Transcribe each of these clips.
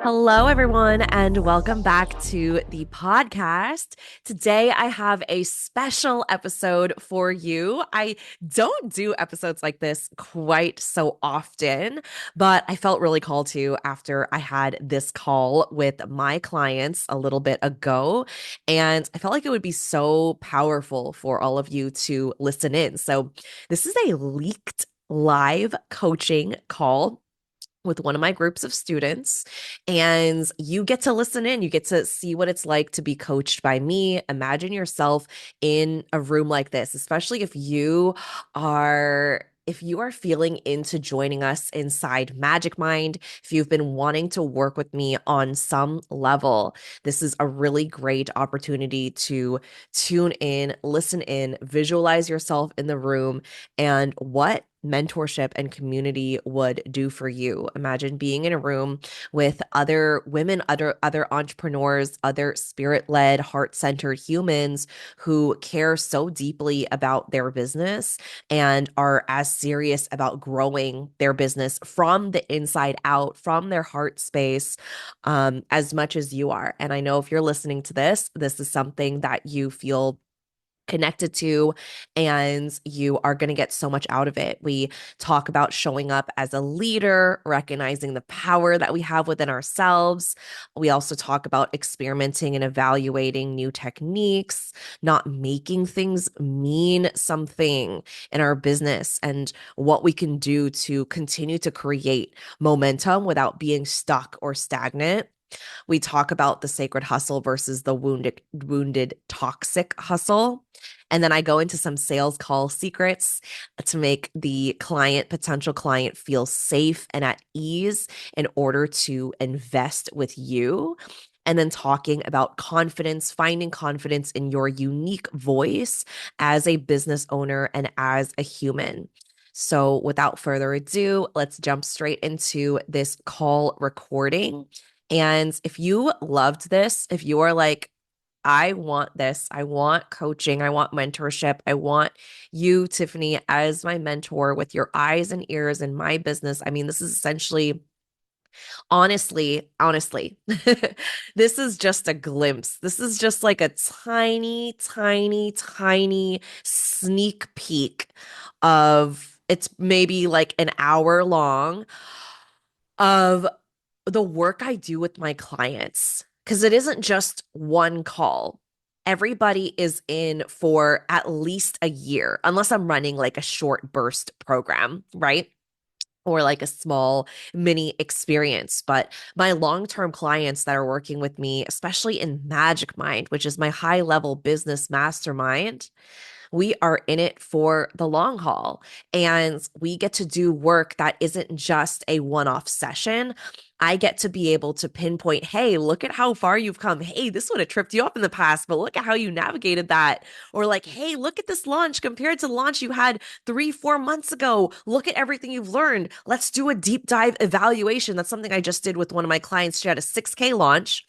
Hello, everyone, and welcome back to the podcast. Today, I have a special episode for you. I don't do episodes like this quite so often, but I felt really called to after I had this call with my clients a little bit ago. And I felt like it would be so powerful for all of you to listen in. So, this is a leaked live coaching call with one of my groups of students, and you get to listen in. You get to see what it's like to be coached by me. Imagine yourself in a room like this, especially if you are feeling into joining us inside Magic Mind, if you've been wanting to work with me on some level, this is a really great opportunity to tune in, listen in, visualize yourself in the room, and what mentorship and community would do for you. Imagine being in a room with other women, other entrepreneurs, other spirit-led, heart-centered humans who care so deeply about their business and are as serious about growing their business from the inside out, from their heart space, as much as you are. And I know if you're listening to this is something that you feel connected to, and you are going to get so much out of it. We talk about showing up as a leader, recognizing the power that we have within ourselves. We also talk about experimenting and evaluating new techniques, not making things mean something in our business, and what we can do to continue to create momentum without being stuck or stagnant. We talk about the sacred hustle versus the wounded toxic hustle. And then I go into some sales call secrets to make the potential client feel safe and at ease in order to invest with you. And then talking about confidence, finding confidence in your unique voice as a business owner and as a human. So, without further ado, let's jump straight into this call recording. And if you loved this, if you are like, I want this, I want coaching, I want mentorship, I want you, Tiffany, as my mentor with your eyes and ears in my business. I mean, this is essentially, honestly, this is just a glimpse. This is just like a tiny, tiny, tiny sneak peek of it's maybe like an hour long of the work I do with my clients, because it isn't just one call. Everybody is in for at least a year, unless I'm running like a short burst program, right? Or like a small mini experience. But my long term clients that are working with me, especially in Magic Mind, which is my high level business mastermind, we are in it for the long haul, and we get to do work that isn't just a one-off session. I get to be able to pinpoint, hey, look at how far you've come. Hey, this would have tripped you up in the past, but look at how you navigated that. Or like, hey, look at this launch compared to the launch you had 3, 4 months ago. Look at everything you've learned. Let's do a deep dive evaluation. That's something I just did with one of my clients. She had a 6K launch,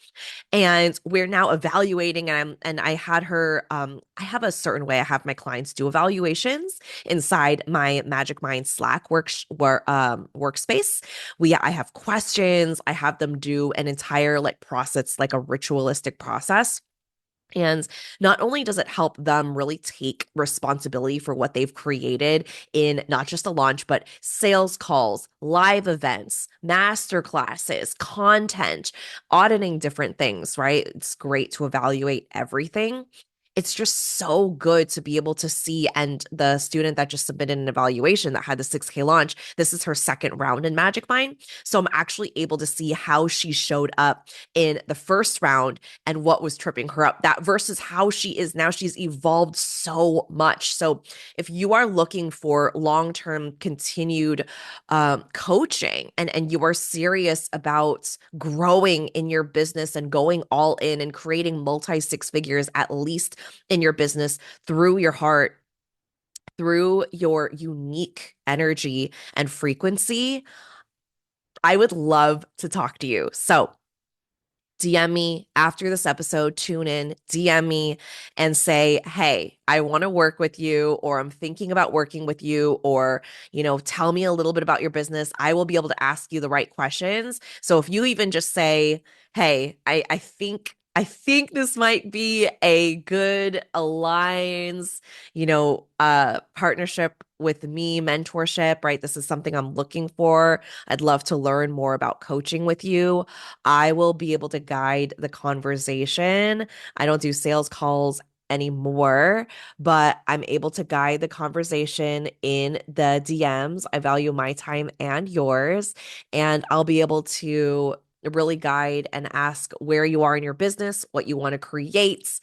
and we're now evaluating, and I had her I have a certain way I have my clients do evaluations inside my Magic Mind Slack workspace. I have questions. I have them do an entire like process, like a ritualistic process. And not only does it help them really take responsibility for what they've created in not just a launch, but sales calls, live events, master classes, content, auditing different things, right? It's great to evaluate everything. It's just so good to be able to see. And the student that just submitted an evaluation that had the 6K launch, this is her second round in Magic Mind. So I'm actually able to see how she showed up in the first round and what was tripping her up, that versus how she is now. She's evolved so much. So if you are looking for long-term continued coaching, and you are serious about growing in your business and going all in and creating multi six figures at least in your business through your heart, through your unique energy and frequency, I would love to talk to you. So DM me after this episode, tune in, DM me and say, hey, I want to work with you, or I'm thinking about working with you, or, tell me a little bit about your business. I will be able to ask you the right questions. So if you even just say, hey, I think this might be a good aligns, partnership with me, mentorship, right? This is something I'm looking for. I'd love to learn more about coaching with you. I will be able to guide the conversation. I don't do sales calls anymore, but I'm able to guide the conversation in the DMs. I value my time and yours, and I'll be able to really guide and ask where you are in your business, what you want to create.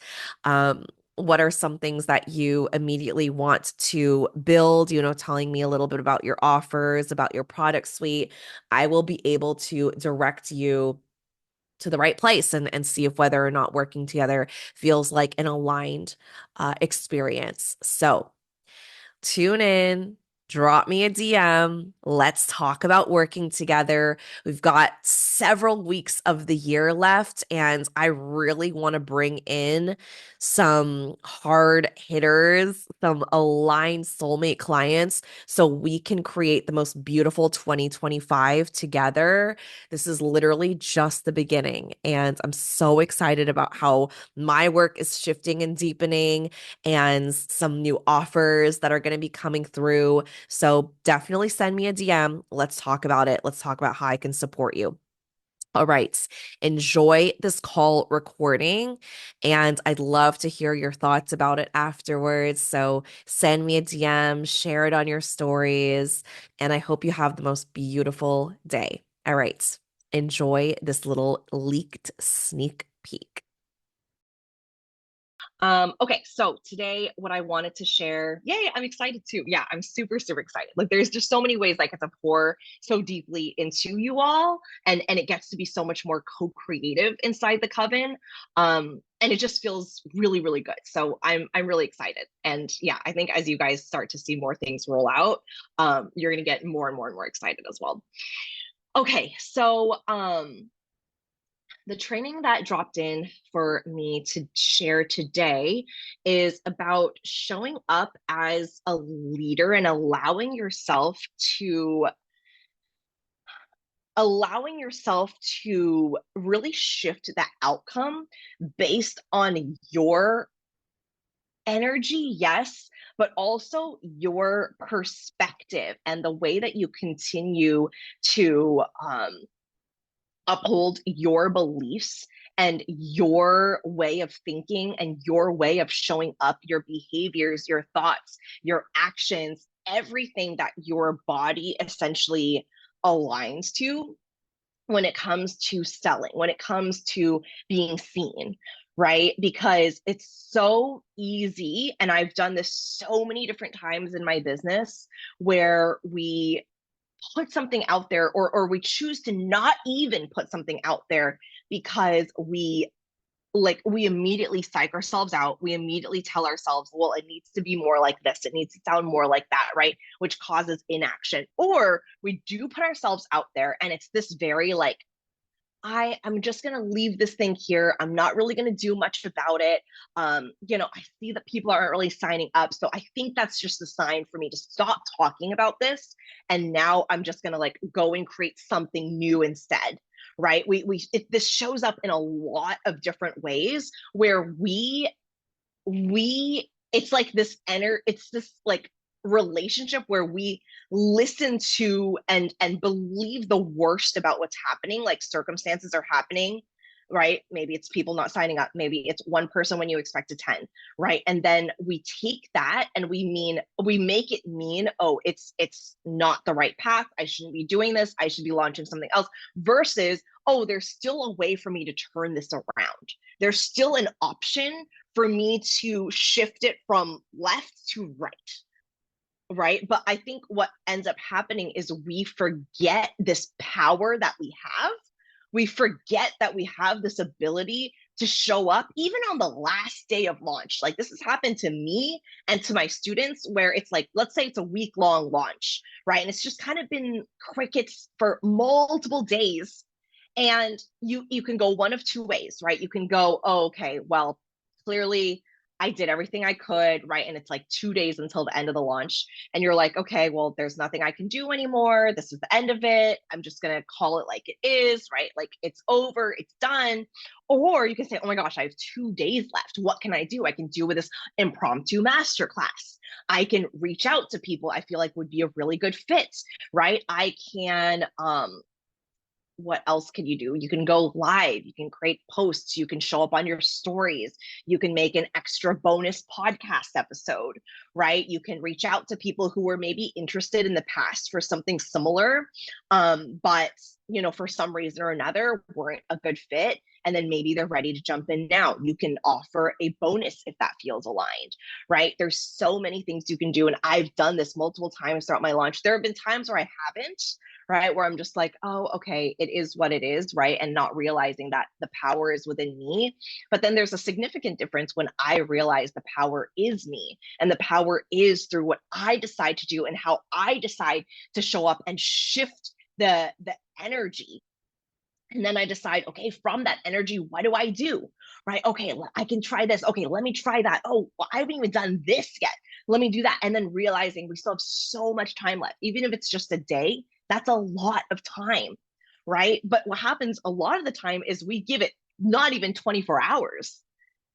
What are some things that you immediately want to build, telling me a little bit about your offers, about your product suite. I will be able to direct you to the right place and see if whether or not working together feels like an aligned experience. So tune in, drop me a DM. Let's talk about working together. We've got several weeks of the year left, and I really want to bring in some hard hitters, some aligned soulmate clients, so we can create the most beautiful 2025 together. This is literally just the beginning, and I'm so excited about how my work is shifting and deepening, and some new offers that are going to be coming through. So definitely send me a DM. Let's talk about it. Let's talk about how I can support you. All right. Enjoy this call recording, and I'd love to hear your thoughts about it afterwards. So send me a DM, share it on your stories, and I hope you have the most beautiful day. All right. Enjoy this little leaked sneak peek. Okay, so today what I wanted to share, yay, I'm excited too. Yeah, I'm super, super excited. Like there's just so many ways I get to pour so deeply into you all, and it gets to be so much more co-creative inside the coven. And it just feels really, really good. So I'm really excited. And yeah, I think as you guys start to see more things roll out, you're gonna get more and more and more excited as well. Okay, so the training that dropped in for me to share today is about showing up as a leader and allowing yourself to really shift that outcome based on your energy, yes, but also your perspective and the way that you continue to uphold your beliefs and your way of thinking and your way of showing up, your behaviors, your thoughts, your actions, everything that your body essentially aligns to when it comes to selling, when it comes to being seen, right? Because it's so easy. And I've done this so many different times in my business where we put something out there, or we choose to not even put something out there because we immediately psych ourselves out. We immediately tell ourselves, well, it needs to be more like this, it needs to sound more like that, right? Which causes inaction. Or we do put ourselves out there and it's this very like, I'm just gonna leave this thing here. I'm not really gonna do much about it. I see that people aren't really signing up, so I think that's just a sign for me to stop talking about this. And now I'm just gonna like go and create something new instead, right? This shows up in a lot of different ways where we it's like it's this like relationship where we listen to and believe the worst about what's happening, like circumstances are happening, right? Maybe it's people not signing up, maybe it's one person when you expect a 10, right? And then we take that and we make it mean, oh, it's not the right path, I shouldn't be doing this, I should be launching something else, versus, oh, there's still a way for me to turn this around, there's still an option for me to shift it from left to right, right? But I think what ends up happening is we forget this power that we have. We forget that we have this ability to show up even on the last day of launch. Like this has happened to me and to my students where it's like, let's say it's a week long launch, right? And it's just kind of been crickets for multiple days. And you can go one of two ways, right? You can go, oh, okay, well, clearly I did everything I could, right? And it's like 2 days until the end of the launch. And you're like, okay, well, there's nothing I can do anymore. This is the end of it. I'm just going to call it like it is, right? Like it's over, it's done. Or you can say, oh my gosh, I have 2 days left. What can I do? I can do with this impromptu masterclass. I can reach out to people I feel like would be a really good fit, right? I can what else can you do? You can go live, you can create posts, you can show up on your stories, you can make an extra bonus podcast episode, right? You can reach out to people who were maybe interested in the past for something similar, but for some reason or another weren't a good fit. And then maybe they're ready to jump in now. You can offer a bonus if that feels aligned, right? There's so many things you can do. And I've done this multiple times throughout my launch. There have been times where I haven't, right? Where I'm just like, oh, okay, it is what it is, right? And not realizing that the power is within me. But then there's a significant difference when I realize the power is me and the power is through what I decide to do and how I decide to show up and shift the energy. And then I decide, okay, from that energy, what do I do? Right? Okay, I can try this. Okay, let me try that. Oh, well, I haven't even done this yet. Let me do that. And then realizing we still have so much time left, even if it's just a day, that's a lot of time. Right. But what happens a lot of the time is we give it not even 24 hours.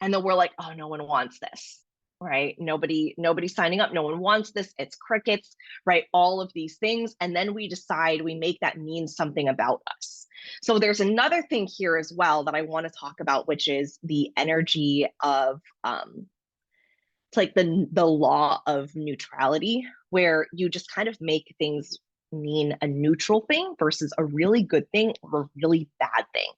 And then we're like, oh, no one wants this. Right. Nobody's signing up. No one wants this. It's crickets, right? All of these things. And then we decide we make that mean something about us. So there's another thing here as well that I want to talk about, which is the energy of it's like the law of neutrality, where you just kind of make things mean a neutral thing versus a really good thing or a really bad thing,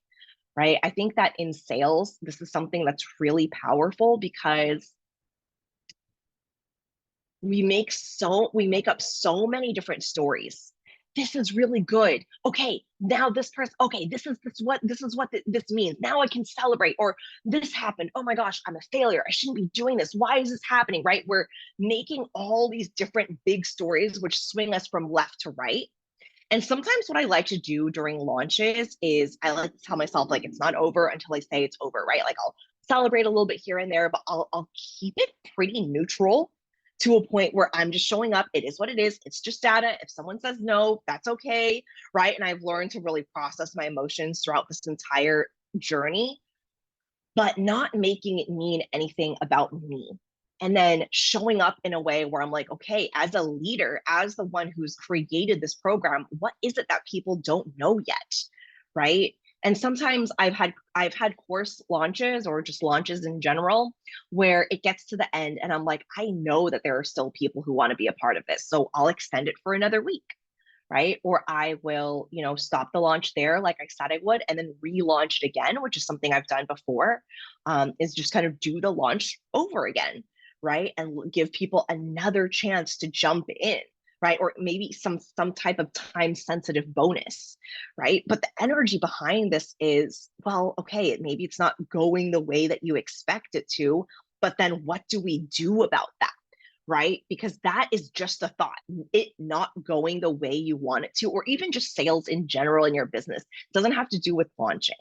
right? I think that in sales, this is something that's really powerful because we make up so many different stories. This is really good. Okay, now this person, okay, this is what this means. Now I can celebrate. Or this happened. Oh my gosh, I'm a failure. I shouldn't be doing this. Why is this happening? Right? We're making all these different big stories which swing us from left to right. And sometimes what I like to do during launches is I like to tell myself like it's not over until I say it's over, right? Like I'll celebrate a little bit here and there, but I'll keep it pretty neutral to a point where I'm just showing up. It is what it is. It's just data. If someone says no, that's okay, right? And I've learned to really process my emotions throughout this entire journey, but not making it mean anything about me. And then showing up in a way where I'm like, okay, as a leader, as the one who's created this program, what is it that people don't know yet? Right. And sometimes I've had course launches or just launches in general where it gets to the end and I'm like, I know that there are still people who want to be a part of this. So I'll extend it for another week, right? Or I will, stop the launch there, like I said I would, and then relaunch it again, which is something I've done before, is just kind of do the launch over again, right? And give people another chance to jump in, right? Or maybe some type of time sensitive bonus, right? But the energy behind this is, well, okay, maybe it's not going the way that you expect it to, but then what do we do about that? Right? Because that is just a thought, it not going the way you want it to, or even just sales in general in your business. It doesn't have to do with launching,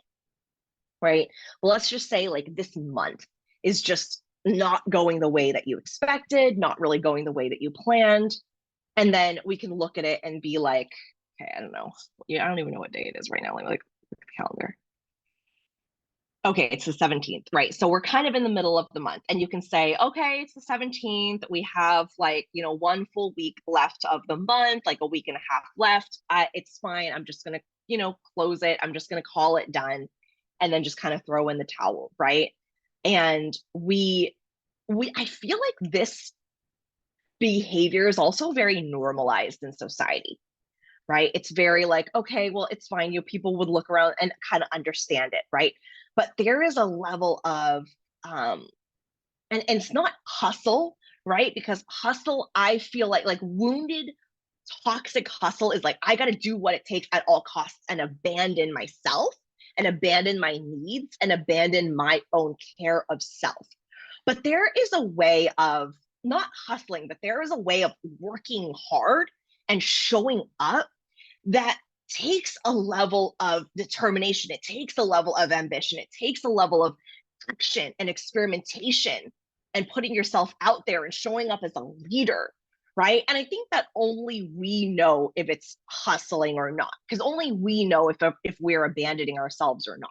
right? Well, let's just say like this month is just not going the way that you expected, not really going the way that you planned. And then we can look at it and be like, okay, I don't know. Yeah, I don't even know what day it is right now. Let me look at the calendar. Okay, it's the 17th, right? So we're kind of in the middle of the month, and you can say, okay, it's the 17th. We have like, one full week left of the month, like a week and a half left. It's fine. I'm just going to, close it. I'm just going to call it done and then just kind of throw in the towel, right? And I feel like this behavior is also very normalized in society, right? It's very like, okay, well, it's fine. People would look around and kind of understand it, right? But there is a level of, and it's not hustle, right? Because hustle, I feel like wounded, toxic hustle is like, I got to do what it takes at all costs and abandon myself and abandon my needs and abandon my own care of self. But there is a way of not hustling, but there is a way of working hard and showing up that takes a level of determination. It takes a level of ambition. It takes a level of action and experimentation and putting yourself out there and showing up as a leader, right? And I think that only we know if it's hustling or not, because only we know if we're abandoning ourselves or not,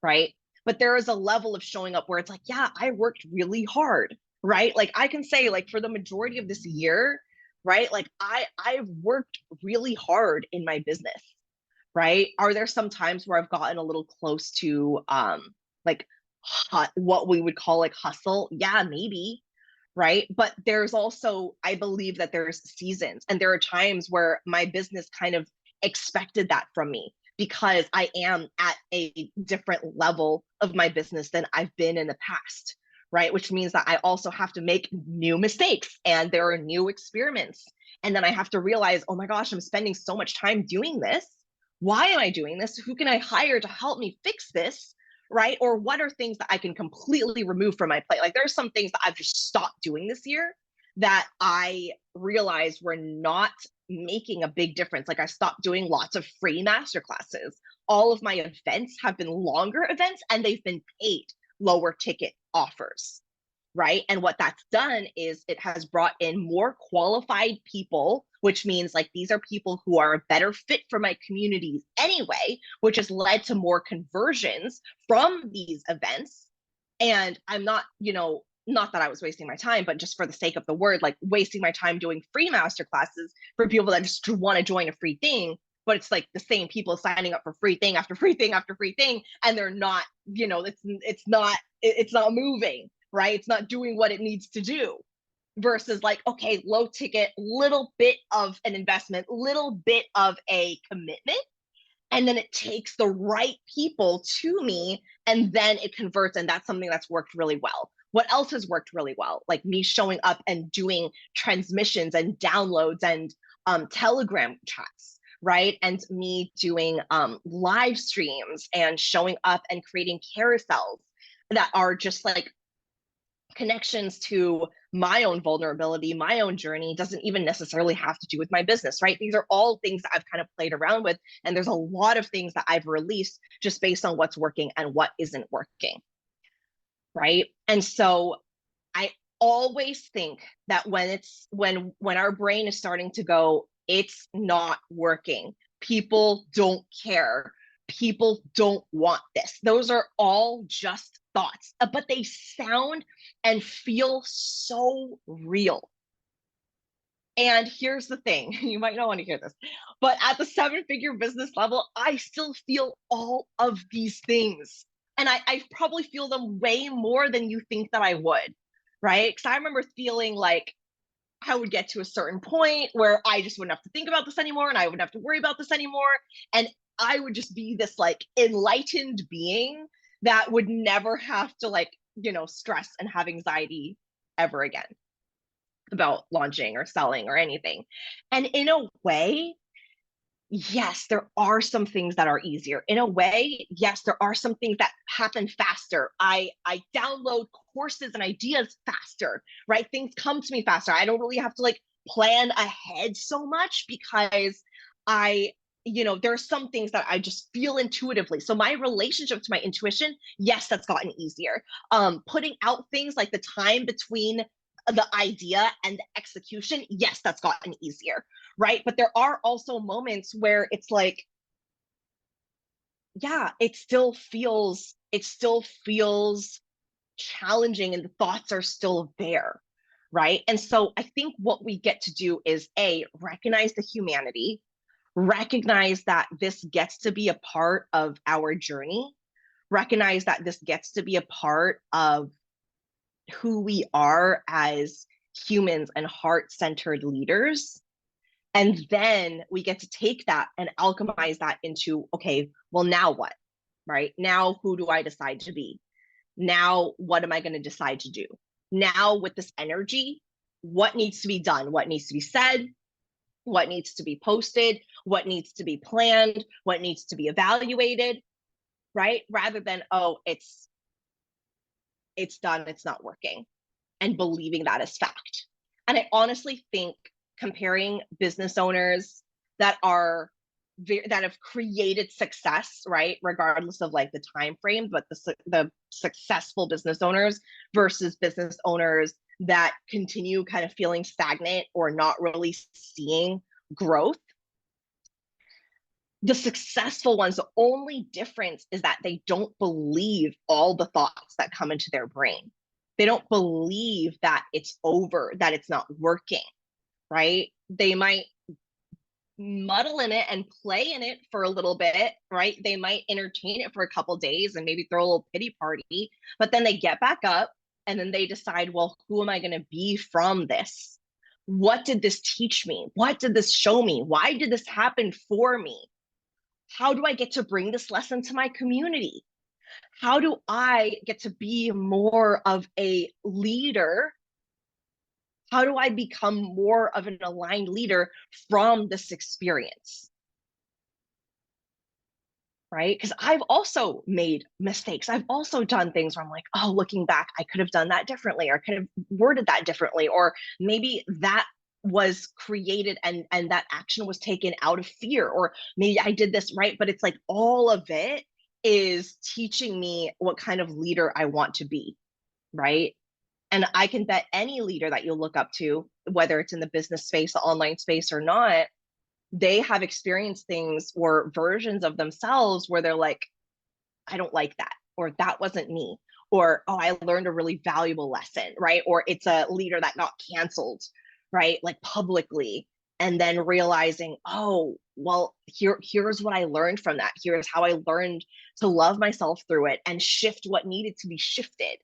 right? But there is a level of showing up where it's like, yeah, I worked really hard, right? Like I can say, like for the majority of this year, right? Like I've worked really hard in my business, right? Are there some times where I've gotten a little close to like what we would call like hustle? Yeah, maybe, right? But there's also, I believe that there's seasons and there are times where my business kind of expected that from me because I am at a different level of my business than I've been in the past, right? Which means that I also have to make new mistakes and there are new experiments. And then I have to realize, oh my gosh, I'm spending so much time doing this. Why am I doing this? Who can I hire to help me fix this? Right? Or what are things that I can completely remove from my plate? Like there's some things that I've just stopped doing this year that I realized were not making a big difference. Like I stopped doing lots of free masterclasses. All of my events have been longer events and they've been paid lower ticket offers, right? And what that's done is it has brought in more qualified people, which means like these are people who are a better fit for my communities anyway, which has led to more conversions from these events. And I'm not, not that I was wasting my time, but just for the sake of the word, like wasting my time doing free master classes for people that just want to join a free thing. But it's like the same people signing up for free thing after free thing after free thing, and they're not, it's not moving, right? It's not doing what it needs to do. Versus like, okay, low ticket, little bit of an investment, little bit of a commitment, and then it takes the right people to me and then it converts, and that's something that's worked really well. What else has worked really well? Like me showing up and doing transmissions and downloads and telegram chats, right? And me doing live streams and showing up and creating carousels that are just like connections to my own vulnerability, my own journey, doesn't even necessarily have to do with my business, right? These are all things that I've kind of played around with. And there's a lot of things that I've released just based on what's working and what isn't working, right? And so I always think that when our brain is starting to go, it's not working, people don't care, people don't want this, those are all just thoughts, but they sound and feel so real. And here's the thing, you might not want to hear this, but at the seven-figure business level, I still feel all of these things. And I probably feel them way more than you think that I would, right? Because I remember feeling like I would get to a certain point where I just wouldn't have to think about this anymore and I wouldn't have to worry about this anymore. And I would just be this like enlightened being that would never have to like, stress and have anxiety ever again about launching or selling or anything. And in a way, yes, there are some things that are easier. In a way, yes, there are some things that happen faster. I download courses and ideas faster, right? Things come to me faster. I don't really have to like plan ahead so much because I there are some things that I just feel intuitively. So my relationship to my intuition, yes, that's gotten easier. Putting out things like the time between the idea and the execution, yes, that's gotten easier, right? But there are also moments where it's like, yeah, it still feels challenging and the thoughts are still there, right? And so I think what we get to do is recognize the humanity, recognize that this gets to be a part of our journey, recognize that this gets to be a part of who we are as humans and heart-centered leaders. And then we get to take that and alchemize that into, okay, well, now what? Right? Now, who do I decide to be? Now, what am I going to decide to do? Now, with this energy, what needs to be done? What needs to be said? What needs to be posted? What needs to be planned? What needs to be evaluated? Right? Rather than, oh, it's done, it's not working, and believing that as fact. And I honestly think comparing business owners that are that have created success, right? Regardless of like the time frame, but the successful business owners versus business owners that continue kind of feeling stagnant or not really seeing growth. The successful ones, the only difference is that they don't believe all the thoughts that come into their brain. They don't believe that it's over, that it's not working, right? They might muddle in it and play in it for a little bit, right? They might entertain it for a couple days and maybe throw a little pity party, but then they get back up and then they decide, well, who am I going to be from this? What did this teach me? What did this show me? Why did this happen for me? How do I get to bring this lesson to my community? How do I get to be more of a leader? How do I become more of an aligned leader from this experience? Right? Because I've also made mistakes. I've also done things where I'm like, oh, looking back, I could have done that differently, or could have worded that differently, or maybe that was created and that action was taken out of fear, or maybe I did this right. But it's like all of it is teaching me what kind of leader I want to be, right? And I can bet any leader that you'll look up to, whether it's in the business space, the online space, or not, they have experienced things or versions of themselves where they're like, I don't like that, or that wasn't me, or oh, I learned a really valuable lesson, right? Or it's a leader that got canceled, right? Like publicly, and then realizing, oh, well, here's what I learned from that. Here's how I learned to love myself through it and shift what needed to be shifted,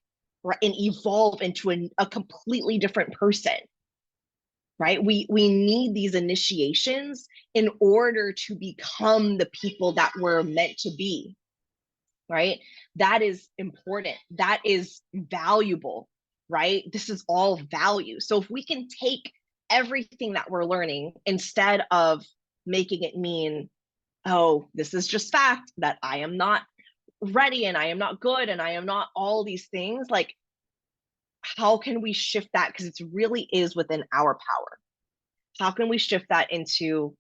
right? And evolve into a completely different person, right? We need these initiations in order to become the people that we're meant to be, right? That is important. That is valuable, right? This is all value. So if we can take everything that we're learning instead of making it mean, oh, this is just fact that I am not ready and I am not good and I am not all these things, like how can we shift that? Because it really is within our power. How can we shift that into,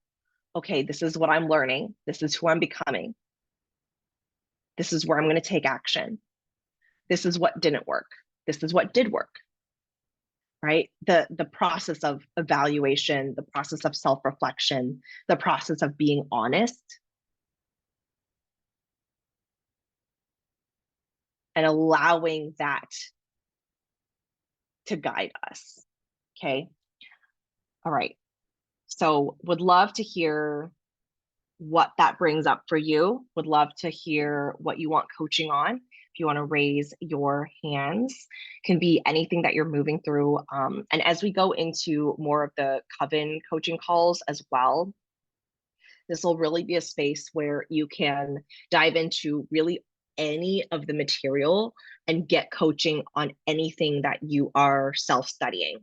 okay, this is what I'm learning, this is who I'm becoming, this is where I'm going to take action, this is what didn't work, this is what did work, right? The process of evaluation, the process of self-reflection, the process of being honest and allowing that to guide us. Okay. All right. So would love to hear what that brings up for you. Would love to hear what you want coaching on. If you want to raise your hands, can be anything that you're moving through. And as we go into more of the Coven coaching calls as well, this will really be a space where you can dive into really any of the material and get coaching on anything that you are self-studying,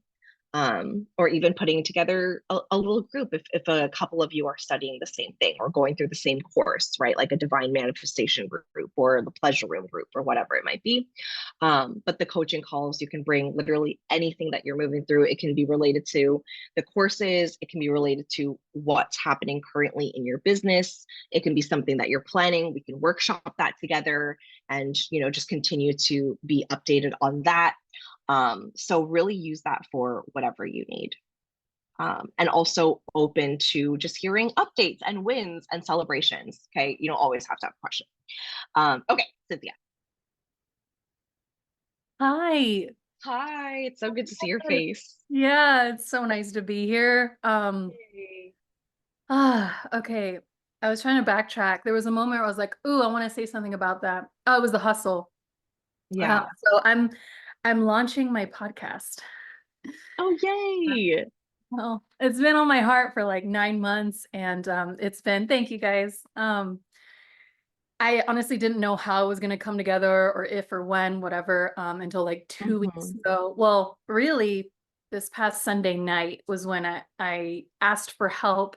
or even putting together a little group if a couple of you are studying the same thing or going through the same course, right? Like a divine manifestation group or the pleasure room group or whatever it might be. But the coaching calls, you can bring literally anything that you're moving through. It can be related to the courses, it can be related to what's happening currently in your business. It can be something that you're planning. We can workshop that together and, just continue to be updated on that. So really use that for whatever you need. And also open to just hearing updates and wins and celebrations. Okay. You don't always have to have a question. Okay, Cynthia. Hi. Hi, it's so good to see your face. Yeah, it's so nice to be here. Yay. Okay. I was trying to backtrack. There was a moment where I was like, "Ooh, I want to say something about that." Oh, it was the hustle. Yeah. So I'm launching my podcast. Oh, yay. Well, it's been on my heart for like 9 months, and it's been, thank you guys. I honestly didn't know how it was going to come together or if or when, whatever, until like 2 weeks Mhm. ago. Well, really, this past Sunday night was when I asked for help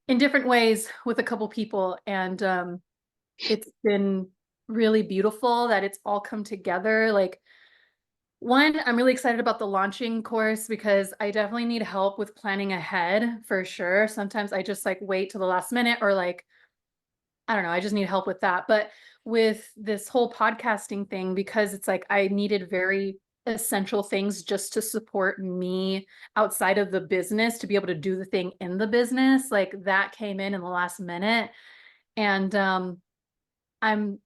in different ways with a couple people. And it's been really beautiful that it's all come together. Like One, I'm really excited about the launching course because I definitely need help with planning ahead for sure. Sometimes I just like wait till the last minute or like, I don't know, I just need help with that. But with this whole podcasting thing, because it's like I needed very essential things just to support me outside of the business to be able to do the thing in the business, like that came in the last minute. And I'm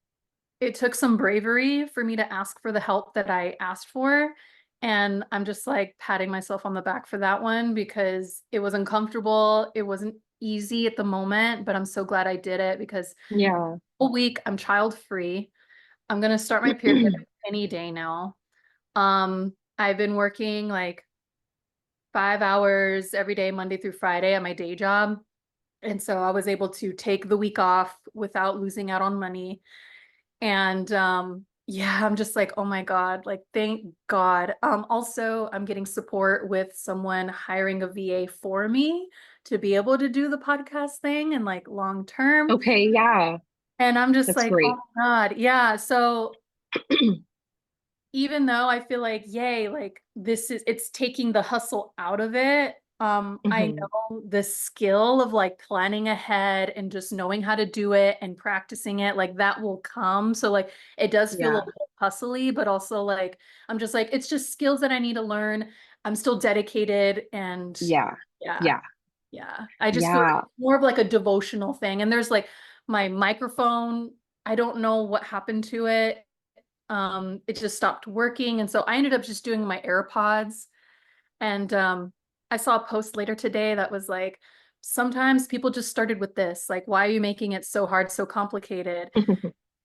it took some bravery for me to ask for the help that I asked for. And I'm just like patting myself on the back for that one because it was uncomfortable. It wasn't easy at the moment, but I'm so glad I did it because Yeah. a week I'm child free. I'm gonna start my period any day now. I've been working like 5 hours every day, Monday through Friday at my day job. And so I was able to take the week off without losing out on money. And yeah, I'm just like, oh my God, like thank God. Also I'm getting support with someone hiring a VA for me to be able to do the podcast thing and like long term. Okay, yeah, And I'm just that's like, oh great. my God. Yeah. So even though I feel like, yay, like it's taking the hustle out of it. I Hmm. know the skill of like planning ahead and just knowing how to do it and practicing it, like that will come. So like it does feel a Yeah, little hustly, but also like I'm just like, it's just skills that I need to learn. I'm still dedicated and yeah, yeah, yeah, yeah. I just feel like yeah. it's more of like a devotional thing. And there's like my microphone, I don't know what happened to it. It just stopped working. And so I ended up just doing my AirPods. And I saw a post later today that was like, sometimes people just started with this. Like, why are you making it so hard, so complicated?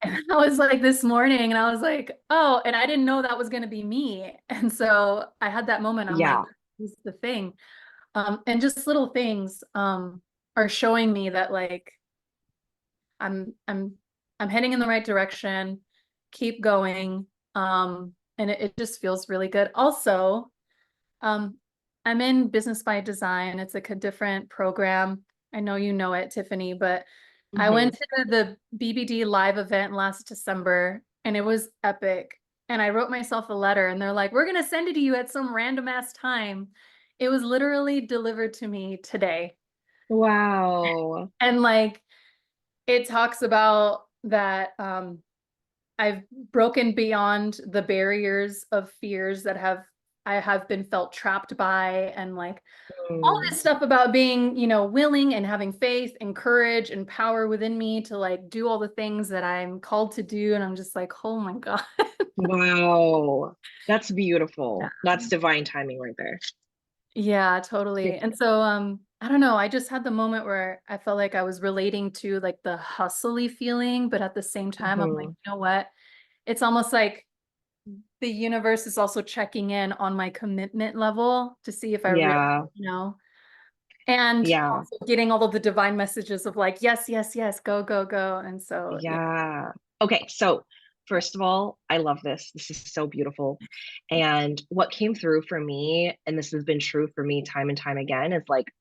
And I was like this morning, and I was like, oh, and I didn't know that was going to be me. And so I had that moment. I'm like, Yeah, this is the thing. And just little things are showing me that like I'm I'm I'm heading in the right direction. Keep going. And it just feels really good. Also, um, I'm in Business by Design. It's like a different program. I know you know it, Tiffany, but I hmm, went to the BBD live event last December and it was epic. And I wrote myself a letter and they're like, we're gonna send it to you at some random ass time. It was literally delivered to me today. wow. And like it talks about that I've broken beyond the barriers of fears that I have been felt trapped by and like all Mm, this stuff about being, willing and having faith and courage and power within me to like do all the things that I'm called to do. And I'm just like, oh my God. wow, that's beautiful. That's divine timing right there. Yeah, totally. And so I don't know, I just had the moment where I felt like I was relating to like the hustly feeling, but at the same time, I'm like, Hmm. you know what? It's almost like the universe is also checking in on my commitment level to see if I really, Yeah, you know, and yeah, also getting all of the divine messages of like, yes, yes, yes, go, go, go. And so, yeah. yeah. Okay, so first of all, I love this. This is so beautiful. And what came through for me, and this has been true for me time and time again, is like,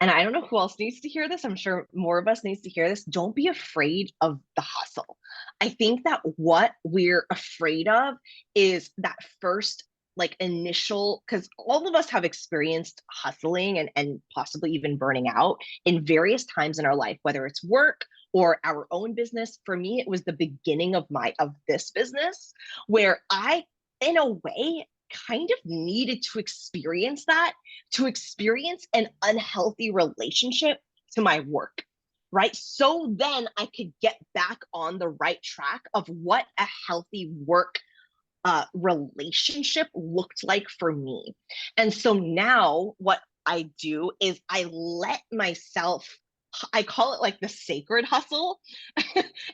and I don't know who else needs to hear this. I'm sure more of us needs to hear this. Don't be afraid of the hustle. I think that what we're afraid of is that first like initial, because all of us have experienced hustling and possibly even burning out in various times in our life, whether it's work or our own business. For me, it was the beginning of this business where I, in a way, kind of needed to experience that, to experience an unhealthy relationship to my work, right? So then I could get back on the right track of what a healthy work relationship looked like for me. And so now what I do is I let myself, I call it like the sacred hustle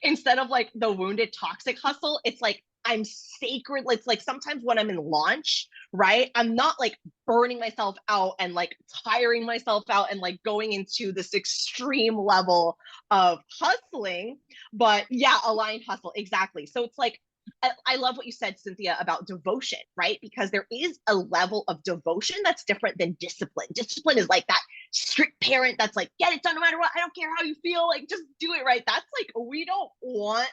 instead of like the wounded toxic hustle. It's like I'm sacred. It's like sometimes when I'm in launch, right? I'm not like burning myself out and like tiring myself out and like going into this extreme level of hustling. But yeah, aligned hustle. Exactly. So it's like I love what you said, Cynthia, about devotion, right? Because there is a level of devotion that's different than discipline. Discipline is like that strict parent that's like, get it done no matter what. I don't care how you feel. Like, just do it right. That's like, we don't want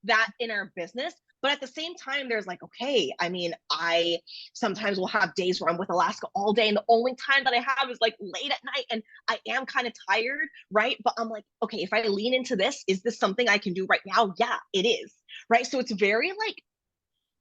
that in our business. But at the same time, there's like, okay, I mean, I sometimes will have days where I'm with Alaska all day, and the only time that I have is like late at night, and I am kind of tired, right? But I'm like, okay, if I lean into this, is this something I can do right now? Yeah, it is, right? So it's very like,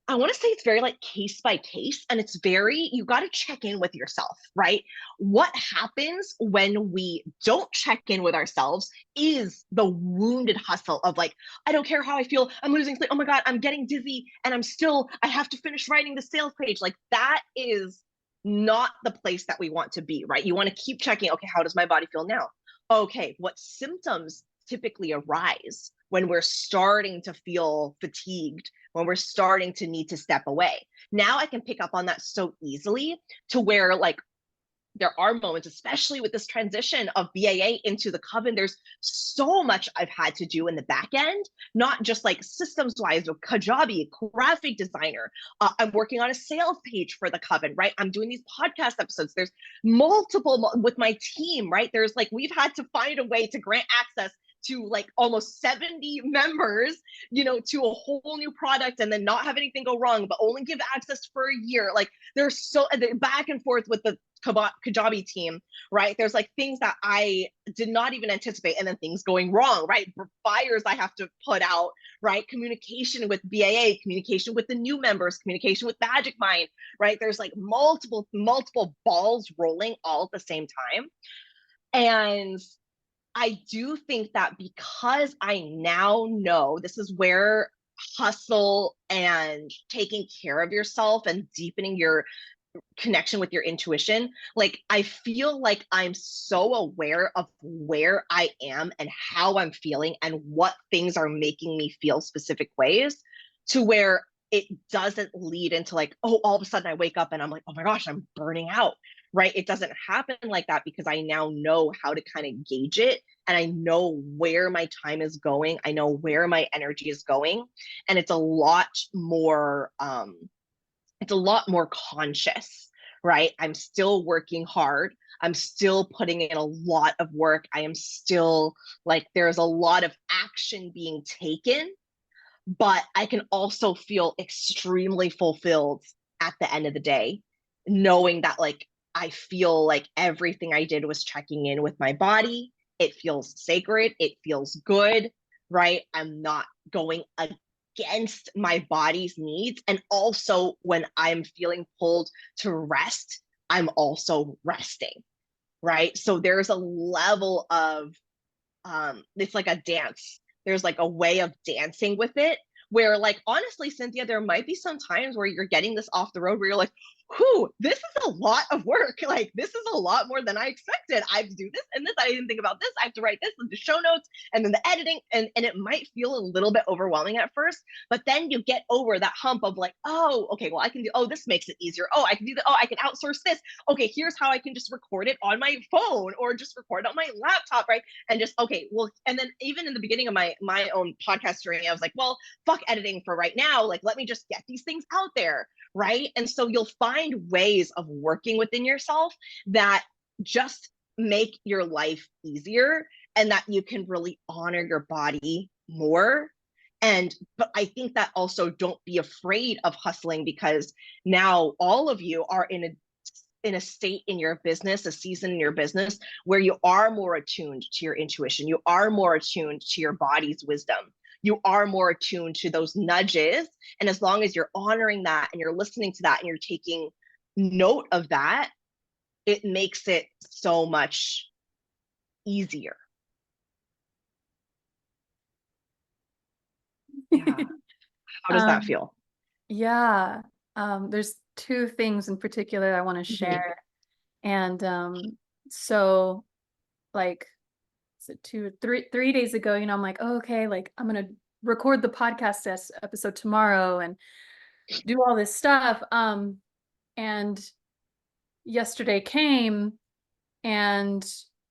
I want to say it's very like case by case, and it's very, you got to check in with yourself, right? What happens when we don't check in with ourselves is the wounded hustle of like, I don't care how I feel, I'm losing sleep, oh my God, I'm getting dizzy, and I have to finish writing the sales page. Like, that is not the place that we want to be, right? You want to keep checking, okay, how does my body feel now? Okay, what symptoms typically arise when we're starting to feel fatigued, when we're starting to need to step away? Now I can pick up on that so easily, to where like there are moments, especially with this transition of BAA into the coven, there's so much I've had to do in the back end, not just like systems wise or Kajabi, graphic designer. I'm working on a sales page for the coven, right? I'm doing these podcast episodes. There's multiple with my team, right? There's like, we've had to find a way to grant access to like almost 70 members, to a whole new product, and then not have anything go wrong, but only give access for a year. Like, there's so back and forth with the Kajabi team, right? There's like things that I did not even anticipate, and then things going wrong, right? Fires I have to put out, right? Communication with BAA, communication with the new members, communication with Magic Mind, right? There's like multiple balls rolling all at the same time. And I do think that because I now know this is where hustle and taking care of yourself and deepening your connection with your intuition, like, I feel like I'm so aware of where I am and how I'm feeling and what things are making me feel specific ways, to where it doesn't lead into like, oh, all of a sudden I wake up and I'm like, oh my gosh, I'm burning out, right? It doesn't happen like that, because I now know how to kind of gauge it, and I know where my time is going, I know where my energy is going, and it's a lot more conscious, right? I'm still working hard. I'm still putting in a lot of work. I am still like, there's a lot of action being taken, but I can also feel extremely fulfilled at the end of the day, knowing that like, I feel like everything I did was checking in with my body. It feels sacred. It feels good, right? I'm not going against my body's needs. And also, when I'm feeling pulled to rest, I'm also resting, right? So there's a level of, it's like a dance. There's like a way of dancing with it, where like, honestly, Cynthia, there might be some times where you're getting this off the road where you're like, whew, this is a lot of work. Like, this is a lot more than I expected. I have to do this and this. I didn't think about this. I have to write this and the show notes and then the editing. And it might feel a little bit overwhelming at first, but then you get over that hump of like, oh, okay, well, I can do, oh, this makes it easier. Oh, I can do that. Oh, I can outsource this. Okay, here's how I can just record it on my phone or just record on my laptop, right? And just, okay, well, and then even in the beginning of my own podcast journey, I was like, well, fuck editing for right now. Like, let me just get these things out there, right? And so you'll find ways of working within yourself that just make your life easier, and that you can really honor your body more. But I think that also, don't be afraid of hustling, because now all of you are in a state in your business, a season in your business, where you are more attuned to your intuition. You are more attuned to your body's wisdom. You are more attuned to those nudges. And as long as you're honoring that and you're listening to that and you're taking note of that, it makes it so much easier. Yeah. How does that Um, feel? yeah. There's two things in particular I want to Mhm. share. And so like, is it 3 days ago, I'm like, oh, okay, like I'm gonna record the podcast episode tomorrow and do all this stuff. And yesterday came, and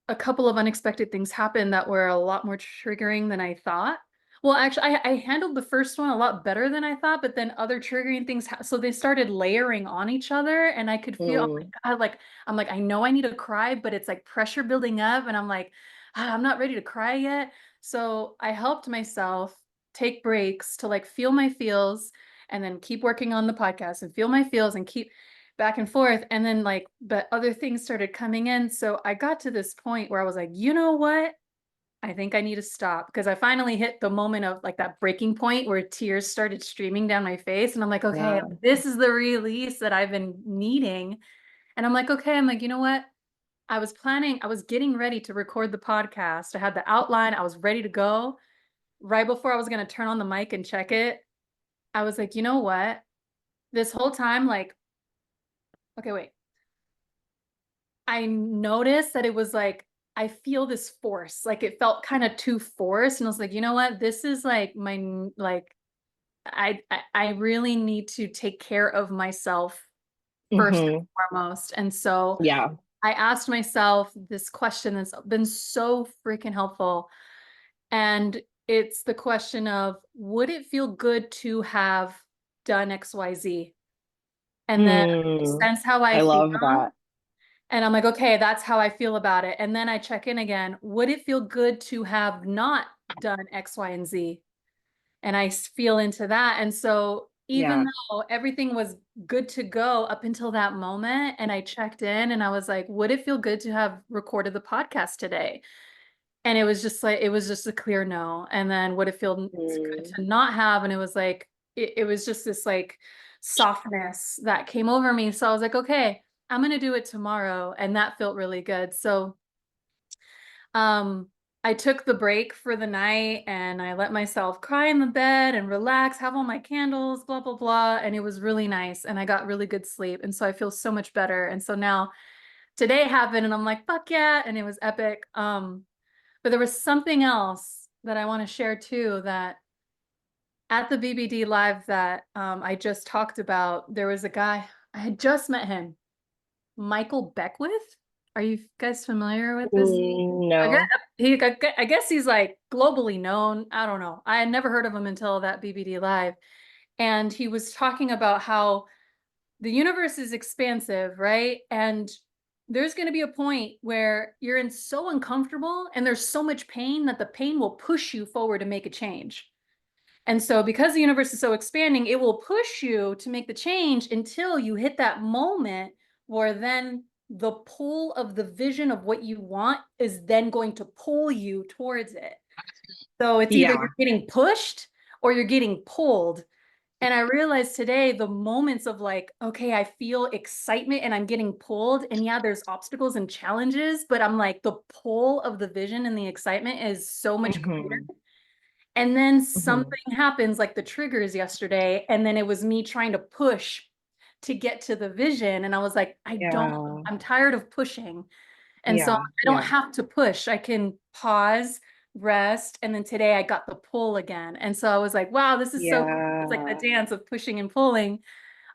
a couple of unexpected things happened that were a lot more triggering than I thought. Well, actually, I handled the first one a lot better than I thought, but then other triggering things, so they started layering on each other, and I could feel, oh Mm. my God, like, I'm like, I know I need to cry, but it's like pressure building up, and I'm like, I'm not ready to cry yet. So I helped myself, take breaks to like feel my feels and then keep working on the podcast and feel my feels and keep back and forth. And then like, but other things started coming in. So I got to this point where I was like, you know what? I think I need to stop because I finally hit the moment of like that breaking point where tears started streaming down my face. And I'm like, okay, Yeah. this is the release that I've been needing. And I'm like, okay, I'm like, you know what? I was getting ready to record the podcast. I had the outline, I was ready to go. Right before I was going to turn on the mic and check it, I was like, you know what? This whole time, like, okay, wait. I noticed that it was like, I feel this force. Like it felt kind of too forced. And I was like, you know what? This is like like, I really need to take care of myself first and Hmm. foremost. And so Yeah. I asked myself this question that's been so freaking helpful. And it's the question of, would it feel good to have done XYZ? And then Mm. sense how I I feel. love that. And I'm like, okay, that's how I feel about it. And then I check in again. Would it feel good to have not done X, Y, and Z? And I feel into that. And so even Yeah. though everything was good to go up until that moment, and I checked in and I was like, would it feel good to have recorded the podcast today? And it was just like, it was just a clear no. And then would it feel good Mm. to not have? And it was like, it was just this like softness that came over me. So I was like, okay, I'm going to do it tomorrow. And that felt really good. So, um, I took the break for the night and I let myself cry in the bed and relax, have all my candles, blah, blah, blah. And it was really nice. And I got really good sleep. And so I feel so much better. And so now today happened and I'm like, fuck yeah. And it was epic. But there was something else that I want to share too, that at the BBD live that I just talked about, there was a guy, I had just met him, Michael Beckwith. Are you guys familiar with this? I guess, No. I guess he's like globally known. I don't know. I had never heard of him until that BBD live. And he was talking about how the universe is expansive, right? And there's going to be a point where you're in so uncomfortable and there's so much pain that the pain will push you forward to make a change. And so, because the universe is so expanding, it will push you to make the change until you hit that moment where then the pull of the vision of what you want is then going to pull you towards it. So, it's either Yeah. you're getting pushed or you're getting pulled. And I realized today the moments of like, okay, I feel excitement and I'm getting pulled. And yeah, there's obstacles and challenges, but I'm like, the pull of the vision and the excitement is so much greater. Hmm. And then Hmm. something happens like the triggers yesterday. And then it was me trying to push to get to the vision. And I was like, Yeah. I'm tired of pushing. And so Yeah. I don't Yeah. have to push. I can pause, rest. And then today I got the pull again. And so I was like, wow, this is so cool. It's like the Yeah. dance of pushing and pulling.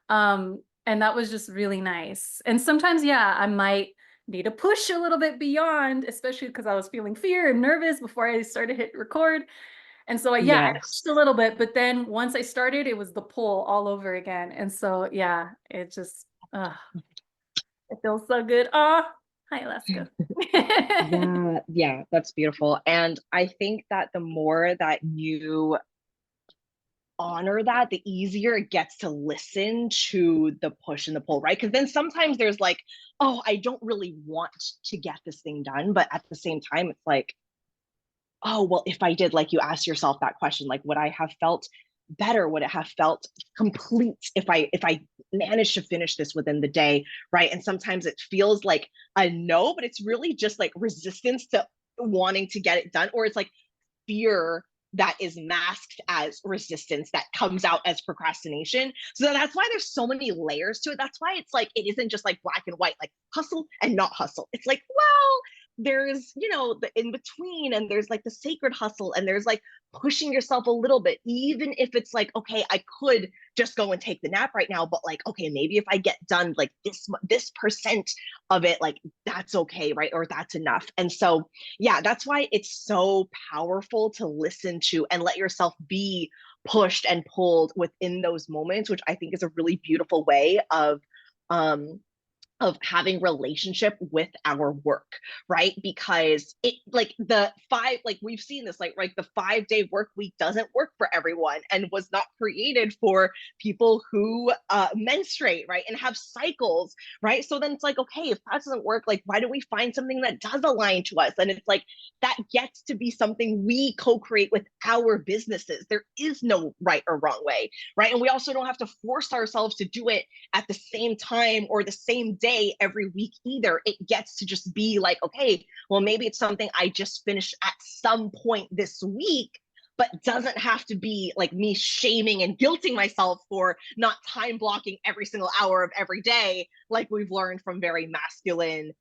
And that was just really nice. And sometimes, yeah, I might need to push a little bit beyond, especially because I was feeling fear and nervous before I started hit record. And so, yeah, I Yes. pushed a little bit, but then once I started, it was the pull all over again. And so, yeah, it just, it feels so good. Oh, hi, Alaska. Yeah, yeah, that's beautiful. And I think that the more that you honor that, the easier it gets to listen to the push and the pull, right? Because then sometimes there's like, oh, I don't really want to get this thing done. But at the same time, it's like, oh, well, if I did, like you ask yourself that question, like, would I have felt better? Would it have felt complete if I managed to finish this within the day, right? And sometimes it feels like a no, but it's really just like resistance to wanting to get it done, or it's like fear that is masked as resistance that comes out as procrastination. So that's why there's so many layers to it. That's why it's like it isn't just like black and white, like hustle and not hustle. It's like, well, there's, the in between, and there's like the sacred hustle, and there's like pushing yourself a little bit, even if it's like, okay, I could just go and take the nap right now, but like, okay, maybe if I get done like this percent of it, like that's okay, right? Or that's enough. And so yeah, that's why it's so powerful to listen to and let yourself be pushed and pulled within those moments, which I think is a really beautiful way of um of having relationship with our work, right? Because it like the five, like we've seen this, like the 5 day work week doesn't work for everyone and was not created for people who menstruate, right? And have cycles, right? So then it's like, okay, if that doesn't work, like why don't we find something that does align to us? And it's like that gets to be something we co-create with our businesses. There is no right or wrong way, right? And we also don't have to force ourselves to do it at the same time or the same day every week either. It gets to just be like, okay, well, maybe it's something I just finished at some point this week, but doesn't have to be like me shaming and guilting myself for not time blocking every single hour of every day, like we've learned from very masculine,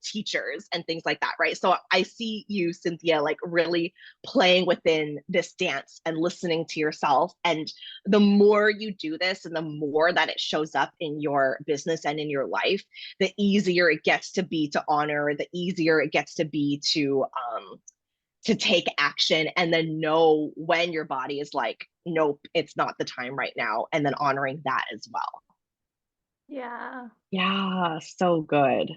teachers and things like that, right? So I see you, Cynthia, like really playing within this dance and listening to yourself. And the more you do this and the more that it shows up in your business and in your life, the easier it gets to be to honor, the easier it gets to be to take action and then know when your body is like, nope, it's not the time right now. And then honoring that as well. Yeah. Yeah, so good.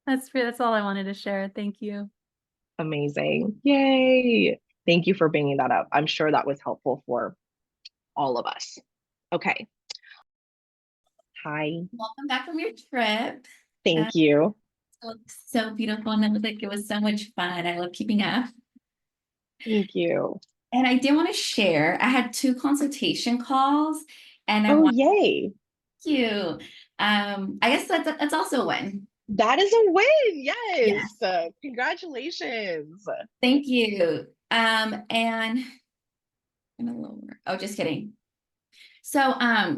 That's all I wanted to share. Thank you. Amazing. Yay. Thank you for bringing that up. I'm sure that was helpful for all of us. Okay. Hi. Welcome back from your trip. Thank you. It looked so beautiful and it looked like it was so much fun. I love keeping up. Thank you. And I did want to share, I had 2 consultation calls and I Oh, want yay. you. I guess that's also a win. That is a win. Yes. Yes. Congratulations. Thank you. And I'm gonna lower. Oh, just kidding. So,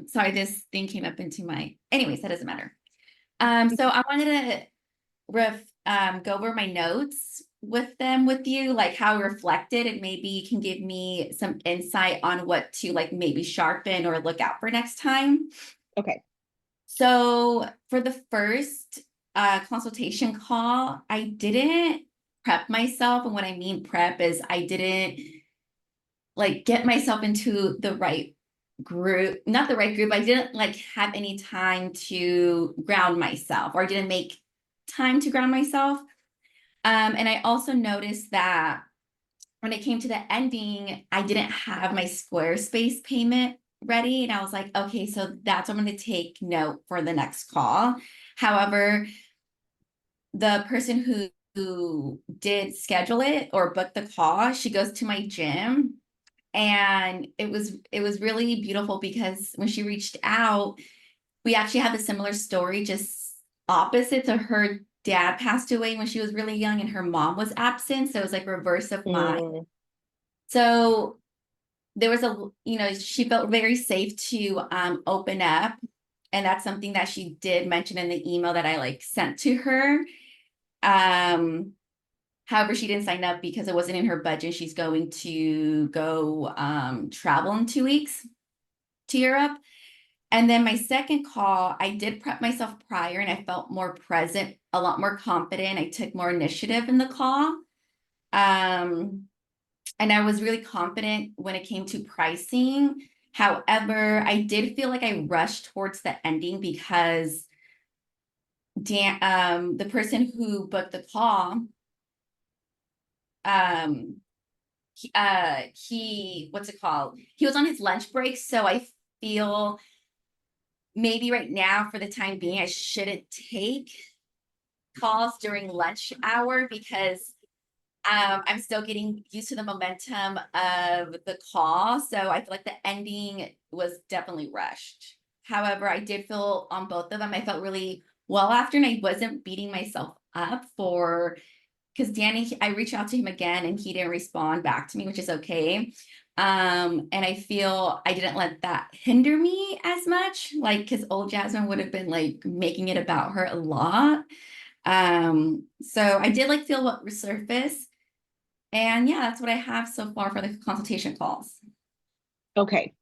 sorry, this thing came up into my, anyways, that doesn't matter. So I wanted to go over my notes with you, like how reflected, and maybe you can give me some insight on what to like maybe sharpen or look out for next time. Okay. So for the first consultation call, I didn't prep myself. And what I mean prep is I didn't like get myself into the right group, not the right group. I didn't like have any time to ground myself, or I didn't make time to ground myself. And I also noticed that when it came to the ending, I didn't have my Squarespace payment ready. And I was like, okay, so that's what I'm going to take note for the next call. However, the person who did schedule it or book the call, she goes to my gym. And it was really beautiful because when she reached out, we actually have a similar story, just opposite. So her dad passed away when she was really young and her mom was absent. So it was like reverse of mine. Mm, So there was she felt very safe to open up. And that's something that she did mention in the email that I like sent to her. However, she didn't sign up because it wasn't in her budget. She's going to go travel in 2 weeks to Europe. And then my second call, I did prep myself prior and I felt more present, a lot more confident. I took more initiative in the call. And I was really confident when it came to pricing. However, I did feel like I rushed towards the ending because the person who booked the call, what's it called? He was on his lunch break. So I feel maybe right now for the time being, I shouldn't take calls during lunch hour because I'm still getting used to the momentum of the call. So I feel like the ending was definitely rushed. However, I did feel on both of them, I felt really well after, and I wasn't beating myself up because Danny, I reached out to him again and he didn't respond back to me, which is okay. And I feel I didn't let that hinder me as much, like, because old Jasmine would have been like making it about her a lot. So I did like feel what resurfaced. And yeah, that's what I have so far for the consultation calls. okay.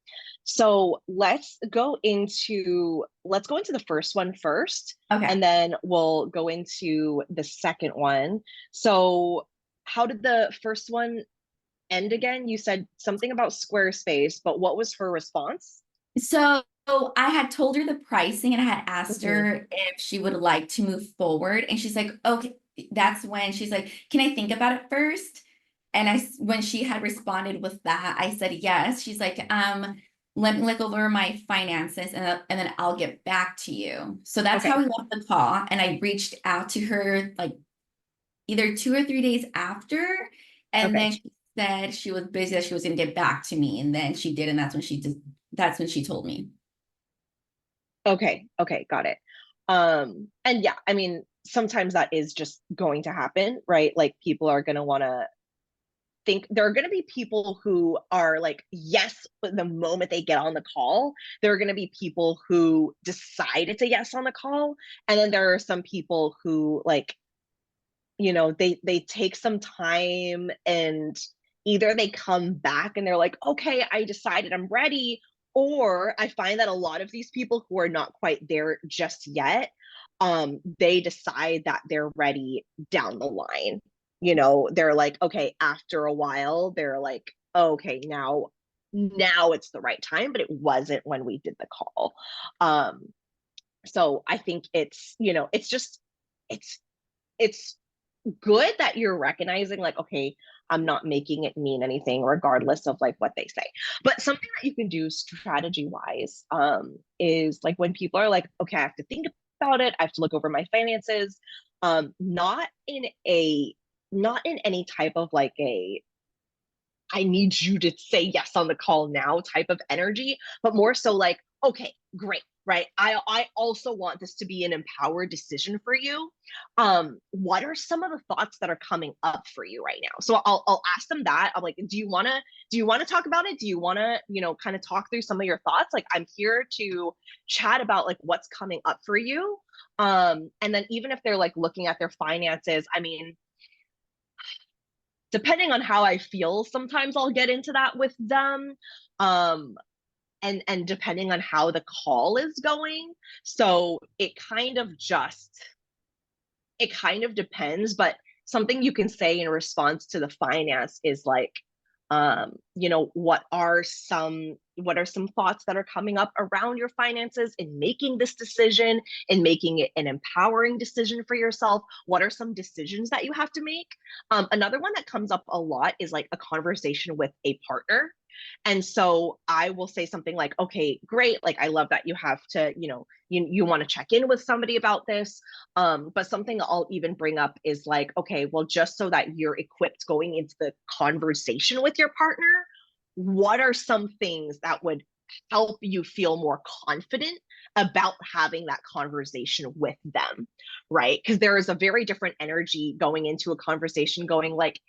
So let's go into the first one first, Okay. and then we'll go into the second one. So how did the first one end again? You said something about Squarespace, but what was her response? So So I had told her the pricing and I had asked Mhm. her if she would like to move forward. And she's like, okay, that's when she's like, can I think about it first? And when she had responded with that, I said yes. She's like, let me look over my finances and then I'll get back to you. So that's how Okay. we left the call. And I reached out to her like either 2 or 3 days after. And then Okay. she said she was busy, that she was gonna get back to me. And then she did, and that's when she told me. Okay. Okay. Got it. And yeah, I mean, sometimes that is just going to happen, right? Like people are going to want to think there are going to be people who are like, yes, but the moment they get on the call, there are going to be people who decide it's a yes on the call. And then there are some people who like, they take some time and either they come back and they're like, okay, I decided I'm ready. Or I find that a lot of these people who are not quite there just yet, they decide that they're ready down the line. They're like, okay, after a while, they're like, okay, now it's the right time, but it wasn't when we did the call. So I think it's just it's it's good that you're recognizing like, okay, I'm not making it mean anything regardless of like what they say. But something that you can do strategy wise, is like when people are like, okay, I have to think about it, I have to look over my finances, not in a not in any type of like a I need you to say yes on the call now type of energy, but more so like, okay, great, right? I also want this to be an empowered decision for you. What are some of the thoughts that are coming up for you right now? So I'll ask them that. I'm like, do you wanna talk about it? Do you wanna, kind of talk through some of your thoughts? Like I'm here to chat about like what's coming up for you. And then even if they're like looking at their finances, I mean, depending on how I feel, sometimes I'll get into that with them. Um, and depending on how the call is going. So it kind of depends, but something you can say in response to the finance is like, what are some thoughts that are coming up around your finances in making this decision, in making it an empowering decision for yourself? What are some decisions that you have to make? Another one that comes up a lot is like a conversation with a partner. And so I will say something like, okay, great. Like, I love that you have to, you want to check in with somebody about this. But something I'll even bring up is like, okay, well, just so that you're equipped going into the conversation with your partner, what are some things that would help you feel more confident about having that conversation with them, right? Because there is a very different energy going into a conversation going like,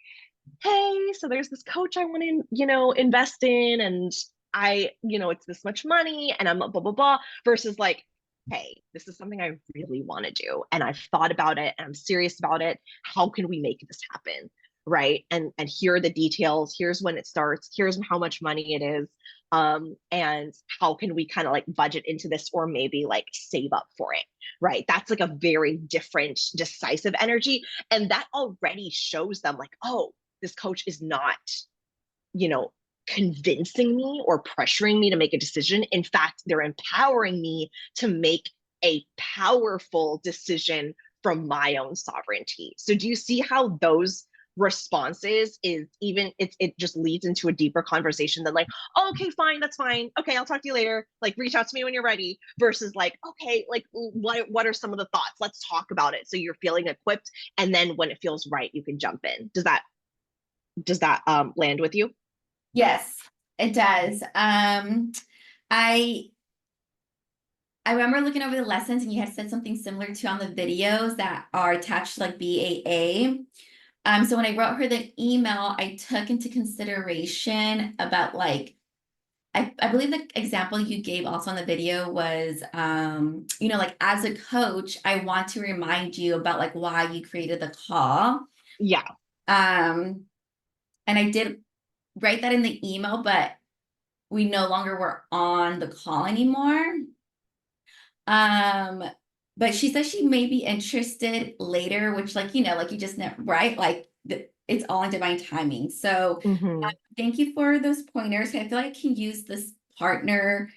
hey, so there's this coach I want to, invest in, and it's this much money, and I'm blah, blah, blah, versus like, hey, this is something I really want to do, and I've thought about it, and I'm serious about it. How can we make this happen? Right. And here are the details. Here's when it starts. Here's how much money it is. And how can we kind of like budget into this or maybe like save up for it? Right. That's like a very different, decisive energy. And that already shows them like, oh, this coach is not, you know, convincing me or pressuring me to make a decision. In fact, they're empowering me to make a powerful decision from my own sovereignty. So do you see how those responses is even it just leads into a deeper conversation than like, oh, okay, fine, that's fine, okay, I'll talk to you later, like reach out to me when you're ready, versus like, okay, like what are some of the thoughts, let's talk about it, so you're feeling equipped, and then when it feels right you can jump in. Does that land with you? Yes, it does. I I remember looking over the lessons and you had said something similar to on the videos that are attached to like BAA. So when I wrote her the email, I took into consideration about like I believe the example you gave also on the video was like as a coach, I want to remind you about like why you created the call. Yeah. Um, and I did write that in the email, but we no longer were on the call anymore. Um, but she says she may be interested later, which like you just never, right? Like it's all in divine timing. So Mm-hmm. thank you for those pointers. I feel like I can use this partner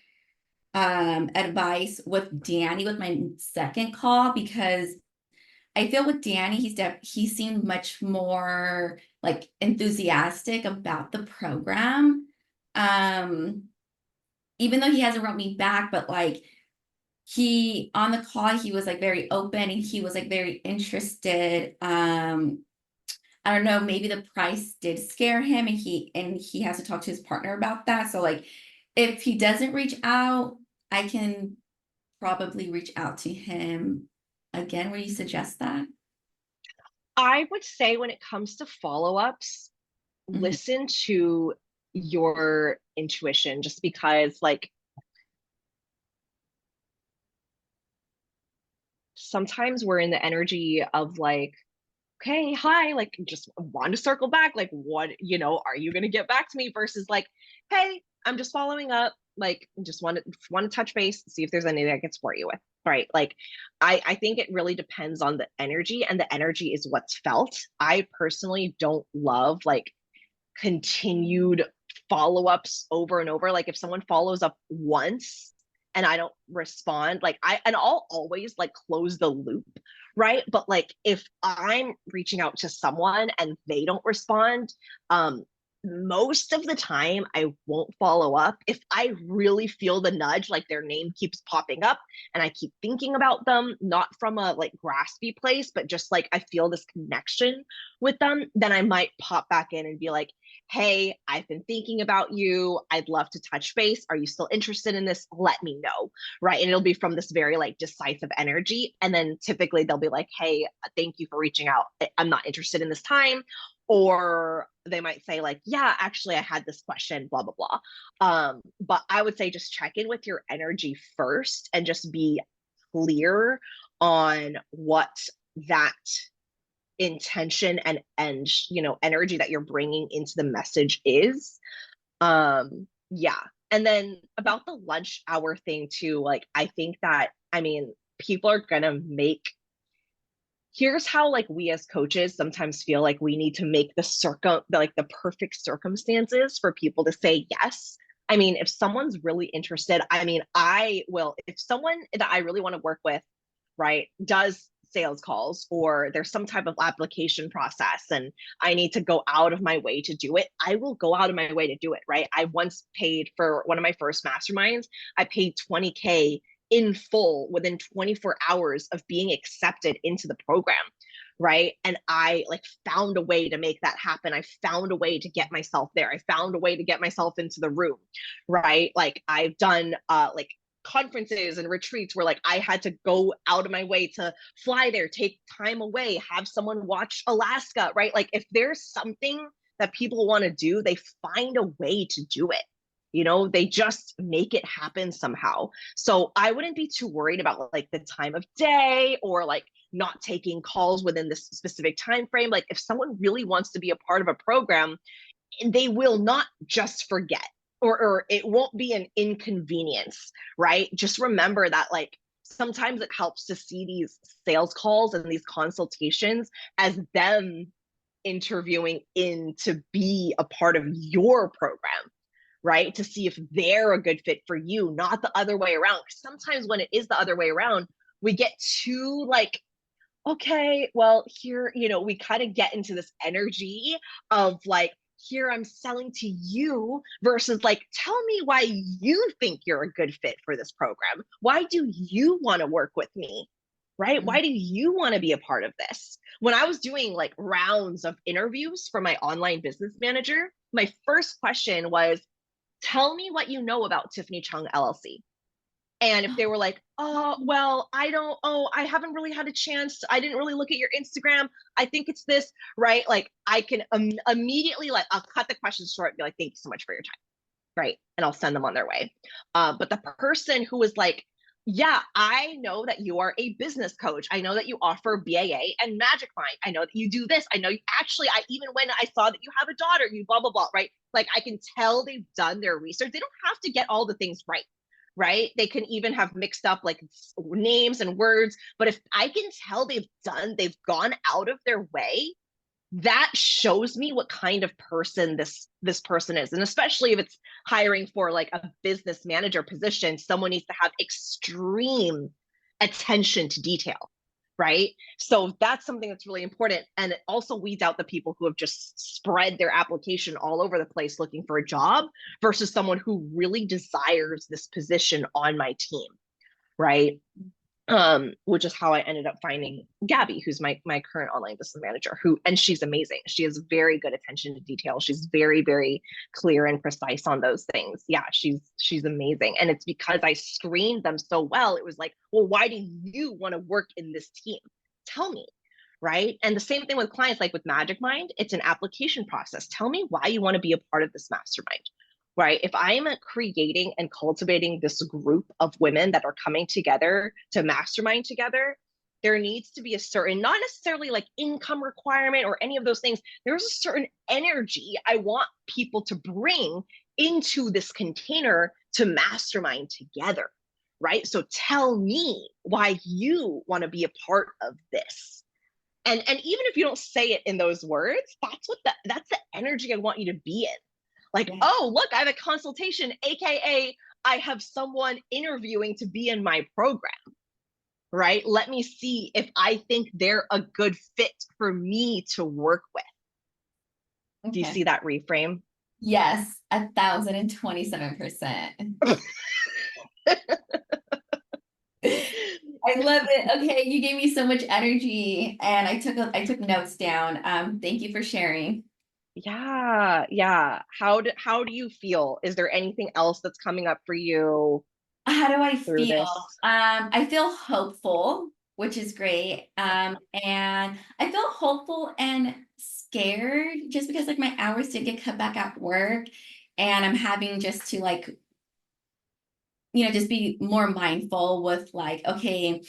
advice with Danny with my second call, because I feel with Danny, he seemed much more like enthusiastic about the program. Even though he hasn't wrote me back, but like he on the call, he was like very open and he was like very interested. I don't know, maybe the price did scare him and he has to talk to his partner about that. So like if he doesn't reach out, I can probably reach out to him again. Would you suggest that? I would say when it comes to follow-ups, Mhm. listen to your intuition, just because like sometimes we're in the energy of like, okay, hi, like just want to circle back. Like, what, are you going to get back to me versus like, hey, I'm just following up. Like, just want to touch base, see if there's anything I can support you with. Right. Like, I think it really depends on the energy, and the energy is what's felt. I personally don't love like continued follow-ups over and over. Like if someone follows up once and I don't respond, like I'll always like close the loop, right? But like if I'm reaching out to someone and they don't respond, most of the time I won't follow up. If I really feel the nudge, like their name keeps popping up and I keep thinking about them, not from a like graspy place, but just like I feel this connection with them, then I might pop back in and be like, hey, I've been thinking about you. I'd love to touch base. Are you still interested in this? Let me know. Right. And it'll be from this very like decisive energy. And then typically they'll be like, hey, thank you for reaching out. I'm not interested in this time. Or they might say, like, yeah, actually, I had this question, blah, blah, blah. But I would say just check in with your energy first and just be clear on what that intention and energy that you're bringing into the message is. Yeah. And then about the lunch hour thing too, like I think that, I mean, people are gonna make, here's how like we as coaches sometimes feel like we need to make the perfect circumstances for people to say yes. I mean, if someone's really interested, I mean, I will, if someone that I really want to work with, right, does sales calls, or there's some type of application process and I need to go out of my way to do it, I will go out of my way to do it, right? I once paid for one of my first masterminds, I paid 20K in full within 24 hours of being accepted into the program, right? And I like found a way to make that happen. I found a way to get myself there. I found a way to get myself into the room, right? Like I've done like conferences and retreats where like I had to go out of my way to fly there, take time away, have someone watch Alaska, right? Like if there's something that people want to do, they find a way to do it. They just make it happen somehow. So I wouldn't be too worried about like the time of day or like not taking calls within this specific time frame. Like if someone really wants to be a part of a program, they will not just forget, or it won't be an inconvenience, right? Just remember that like sometimes it helps to see these sales calls and these consultations as them interviewing in to be a part of your program, right? To see if they're a good fit for you, not the other way around. Sometimes when it is the other way around, we get too like, okay, well, here, we kind of get into this energy of like, here I'm selling to you versus like, tell me why you think you're a good fit for this program. Why do you want to work with me? Right? Why do you want to be a part of this? When I was doing like rounds of interviews for my online business manager, my first question was, tell me what you know about Tiffany Chung LLC. And if they were like, oh, well, I haven't really had a chance. I didn't really look at your Instagram. I think it's this, right? Like I can immediately, like, I'll cut the question short and be like, thank you so much for your time. Right. And I'll send them on their way. But the person who was like, yeah, I know that you are a business coach. I know that you offer BAA and Magic Mind. I know that you do this. I know you actually, I even when I saw that you have a daughter, you blah, blah, blah, right? Like I can tell they've done their research. They don't have to get all the things right, right? They can even have mixed up like names and words. But if I can tell they've gone out of their way, that shows me what kind of person this person is. And especially if it's hiring for like a business manager position, someone needs to have extreme attention to detail, right? So that's something that's really important. And it also weeds out the people who have just spread their application all over the place looking for a job versus someone who really desires this position on my team, right? Which is how I ended up finding Gabby, who's my current online business manager, and she's amazing. She has very good attention to detail. She's very, very clear and precise on those things. Yeah, she's amazing. And it's because I screened them so well. It was like, well, why do you want to work in this team? Tell me. Right. And the same thing with clients, like with Magic Mind, it's an application process. Tell me why you want to be a part of this mastermind. Right? If I'm creating and cultivating this group of women that are coming together to mastermind together, there needs to be a certain, not necessarily like income requirement or any of those things. There's a certain energy I want people to bring into this container to mastermind together. Right? So tell me why you want to be a part of this. And even if you don't say it in those words, that's the energy I want you to be in. Like, yeah. Oh, look, I have a consultation, AKA I have someone interviewing to be in my program, right? Let me see if I think they're a good fit for me to work with. Okay. Do you see that reframe? Yes, 1,027%. I love it. Okay, you gave me so much energy, and I took notes down. Thank you for sharing. Yeah. How do you feel? Is there anything else that's coming up for you? How do I feel? I feel hopeful, which is great. And I feel hopeful and scared just because like my hours did get cut back at work, and I'm having just to like, just be more mindful with like, okay,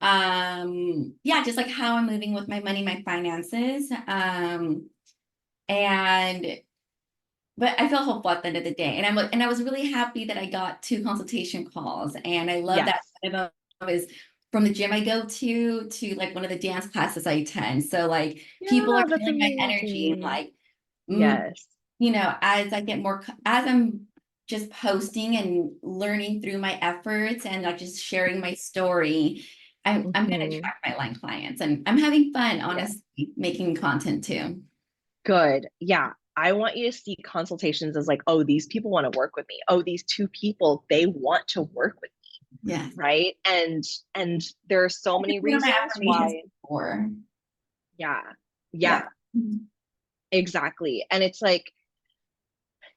just like how I'm moving with my money, my finances. But I feel hopeful at the end of the day. And I was really happy that I got 2 consultation calls. And I love that kind of is from the gym I go to like one of the dance classes I attend. So like people are feeling my energy, like, yes, as I get more, as I'm just posting and learning through my efforts and like just sharing my story, I'm going to attract my line clients, and I'm having fun, honestly, making content too. Good. Yeah. I want you to see consultations as like, oh, these people want to work with me. Oh, these 2 people, they want to work with me. Yeah. Right. And there are so many reasons why. Yeah. Exactly. And it's like,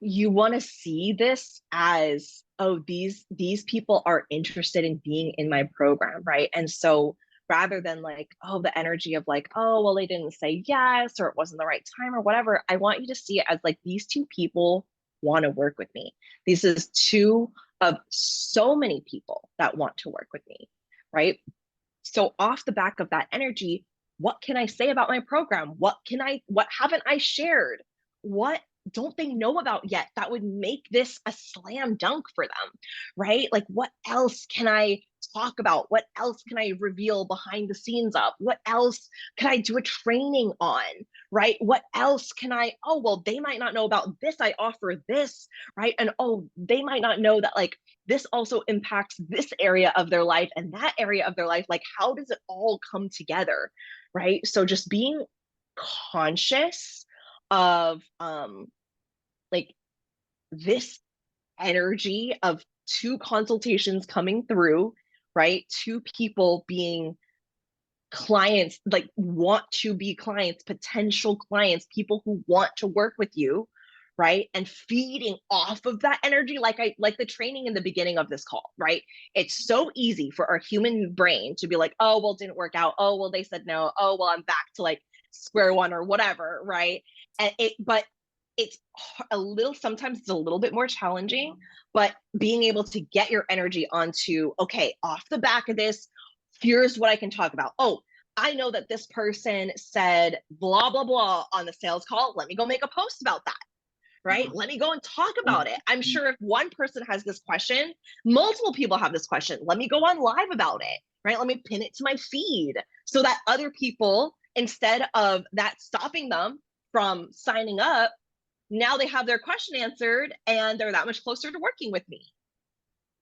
you want to see this as, oh, these people are interested in being in my program. Right. And so rather than like, oh, the energy of like, oh, well, they didn't say yes, or it wasn't the right time or whatever. I want you to see it as like, these 2 people want to work with me. This is 2 of so many people that want to work with me, right? So off the back of that energy, what can I say about my program? What haven't I shared? What don't they know about yet that would make this a slam dunk for them, right? Like, what else can I talk about? What else can I reveal behind the scenes of? What else can I do a training on, right? What else can oh, well, they might not know about this. I offer this, right? And oh, they might not know that like this also impacts this area of their life and that area of their life. Like, how does it all come together, right? So just being conscious of like this energy of 2 consultations coming through, right? 2 people being clients, like want to be clients, potential clients, people who want to work with you, right? And feeding off of that energy, like the training in the beginning of this call, right? It's so easy for our human brain to be like, oh, well, it didn't work out. Oh, well, they said no. Oh, well, I'm back to like square one or whatever, right? But it's sometimes it's a little bit more challenging, but being able to get your energy onto, okay, off the back of this, here's what I can talk about. Oh, I know that this person said blah, blah, blah on the sales call. Let me go make a post about that, right? Let me go and talk about it. I'm sure if one person has this question, multiple people have this question. Let me go on live about it, right? Let me pin it to my feed so that other people instead of that stopping them from signing up, now they have their question answered and they're that much closer to working with me.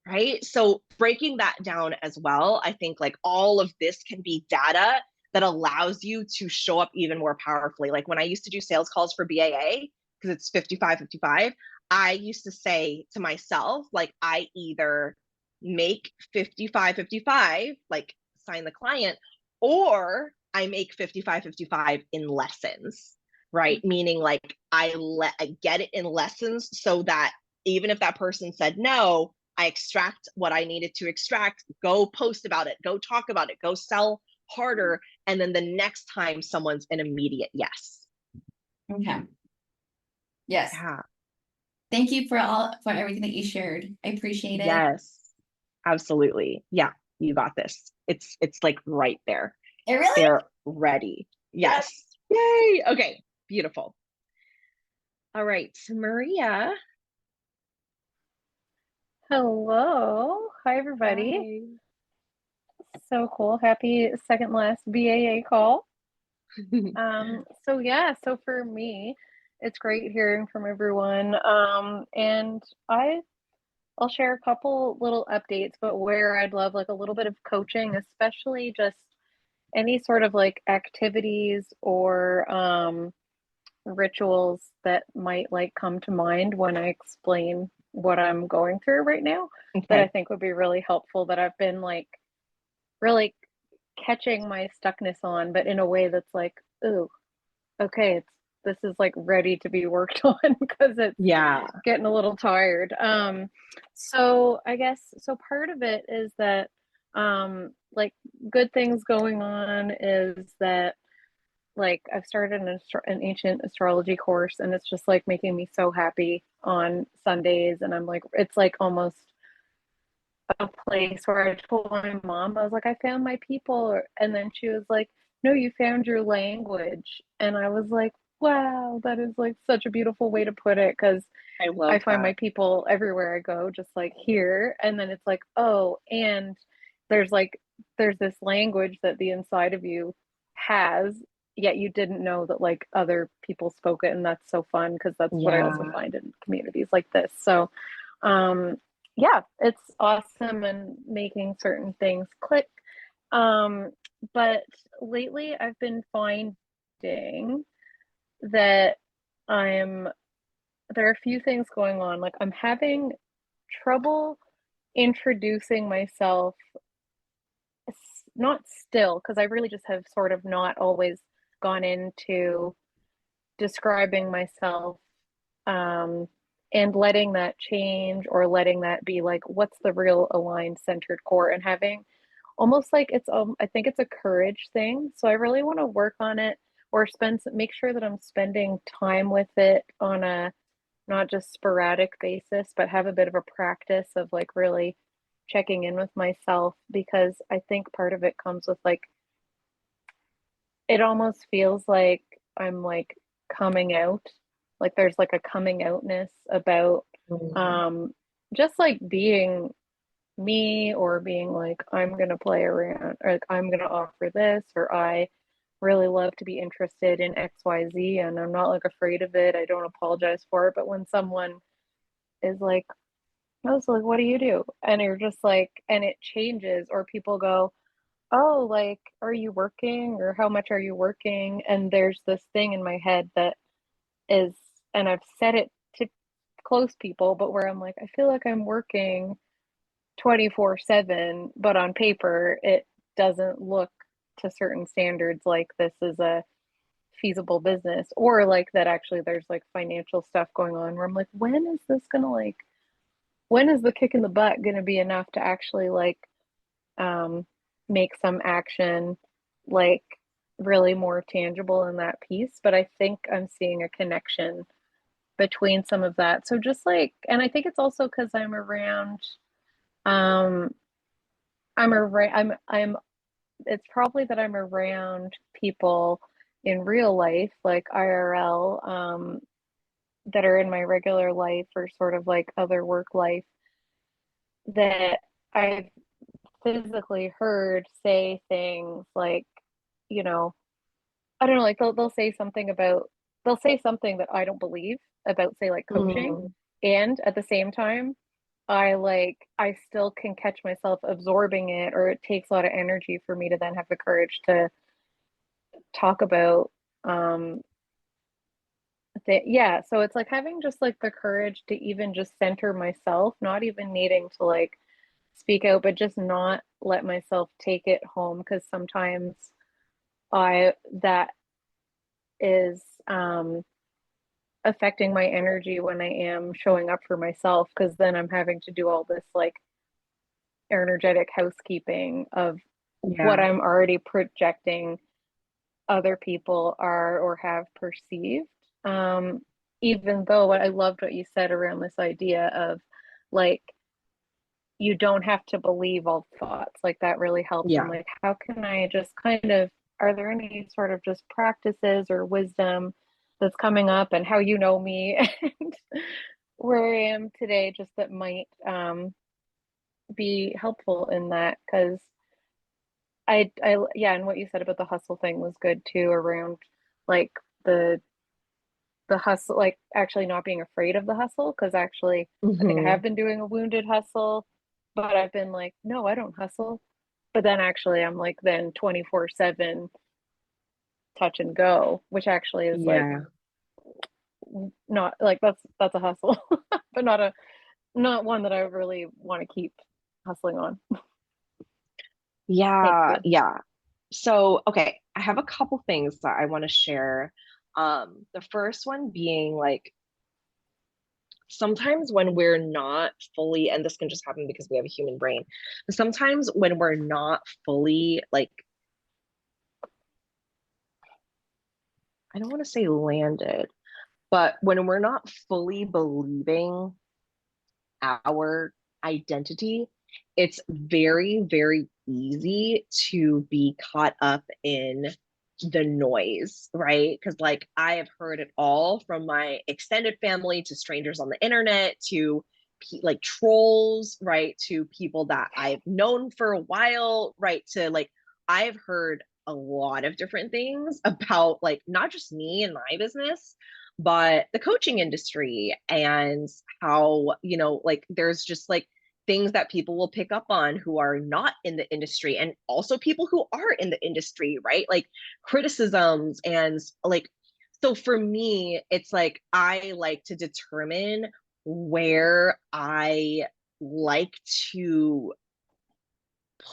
Right. So breaking that down as well, I think like all of this can be data that allows you to show up even more powerfully. Like when I used to do sales calls for BAA, because it's 55-55, I used to say to myself, like, I either make 55-55, like sign the client, or I make 55-55 in lessons, right? Meaning like I get it in lessons so that even if that person said no, I extract what I needed to extract, go post about it, go talk about it, go sell harder. And then the next time someone's an immediate yes. Okay. Yes. Yeah. Thank you for everything that you shared. I appreciate it. Yes. Absolutely. Yeah, you got this. It's like right there. It really? They're ready. Yes. Yay. Okay. Beautiful. All right, Maria. Hello. Hi, everybody. So cool. Happy second last BAA call. So for me, it's great hearing from everyone. And I'll share a couple little updates, but where I'd love like a little bit of coaching, especially just any sort of like activities or rituals that might like come to mind when I explain what I'm going through right now that I Okay. think would be really helpful that I've been like really catching my stuckness on, but in a way that's like, ooh, okay, this is like ready to be worked on because it's Yeah. getting a little tired. So I guess so part of it is that like good things going on is that like I've started an ancient astrology course and it's just like making me so happy on Sundays and I'm like it's like almost a place where I told my mom I was like I found my people and then she was like no you found your language and I was like wow that is like such a beautiful way to put it because I I love find my that. people everywhere I go just like here and then it's like oh and there's like there's this language that the inside of you has yet you didn't know that like other people spoke it and that's so fun because that's what I also Yeah. find in communities like this so um yeah it's awesome and making certain things click um but lately I've been finding that I'm there are a few things going on like I'm having trouble introducing myself not still because I really just have sort of not always gone into describing myself um, and letting that change or letting that be like what's the real aligned centered core and having almost like it's I think it's a courage thing so I really want to work on it or make sure that I'm spending time with it on a not just sporadic basis but have a bit of a practice of like really checking in with myself because I think part of it comes with like it almost feels like I'm like coming out. Like there's like a coming outness about Mm. um just like being me or being like I'm gonna play around or like I'm gonna offer this or I really love to be interested in XYZ and I'm not like afraid of it. I don't apologize for it. But when someone is like, oh, so like what do you do? And you're just like and it changes or people go, oh, like, are you working or how much are you working? And there's this thing in my head that is, and I've said it to close people, but where I'm like, I feel like I'm working 24/7, but on paper, it doesn't look to certain standards like this is a feasible business or like that actually there's like financial stuff going on where I'm like, when is this gonna like, when is the kick in the butt gonna be enough to actually like um, make some action like really more tangible in that piece. But I think I'm seeing a connection between some of that. So just like, and I think it's also because um, I'm around, it's probably that I'm around people in real life, like IRL, that are in my regular life or sort of like other work life that I've physically heard say things like, you know, I don't know, like they'll say something about they'll say something that I don't believe about, say, like coaching, Mm, and at the same time, I still can catch myself absorbing it, or it takes a lot of energy for me to then have the courage to talk about yeah, so it's like having just like the courage to even just center myself, not even needing to like speak out, but just not let myself take it home, because sometimes I that is affecting my energy when I am showing up for myself, because then I'm having to do all this like energetic housekeeping of what yeah. I'm already projecting other people are or have perceived. Um, Even though I loved what you said around this idea of like, you don't have to believe all thoughts. Like that really helps. I'm Yeah. like, how can I just kind of, are there any sort of just practices or wisdom that's coming up, and how you know me and where I am today, just that might be helpful in that? Because yeah, and what you said about the hustle thing was good too, around like the the hustle, like actually not being afraid of the hustle. Because actually, I think I Hmm. have been doing a wounded hustle, but I've been like, no, I don't hustle. But then actually, I'm like, then 24/7 touch and go, which actually is like Yeah. not like that's a hustle, but not one that I really want to keep hustling on. Thank Yeah, you. yeah. So, okay, I have a couple things that I want to share. The first one being like sometimes when we're not fully, and this can just happen because we have a human brain, but sometimes when we're not fully like, I don't want to say landed, but when we're not fully believing our identity, it's very, very easy to be caught up in the noise, right? Because, like, I have heard it all from my extended family to strangers on the internet to like trolls, right? To people that I've known for a while, right? To like, I've heard a lot of different things about like not just me and my business, but the coaching industry, and how, like there's just like things that people will pick up on who are not in the industry, and also people who are in the industry, right? Like criticisms and like, so for me, it's like I like to determine where I like to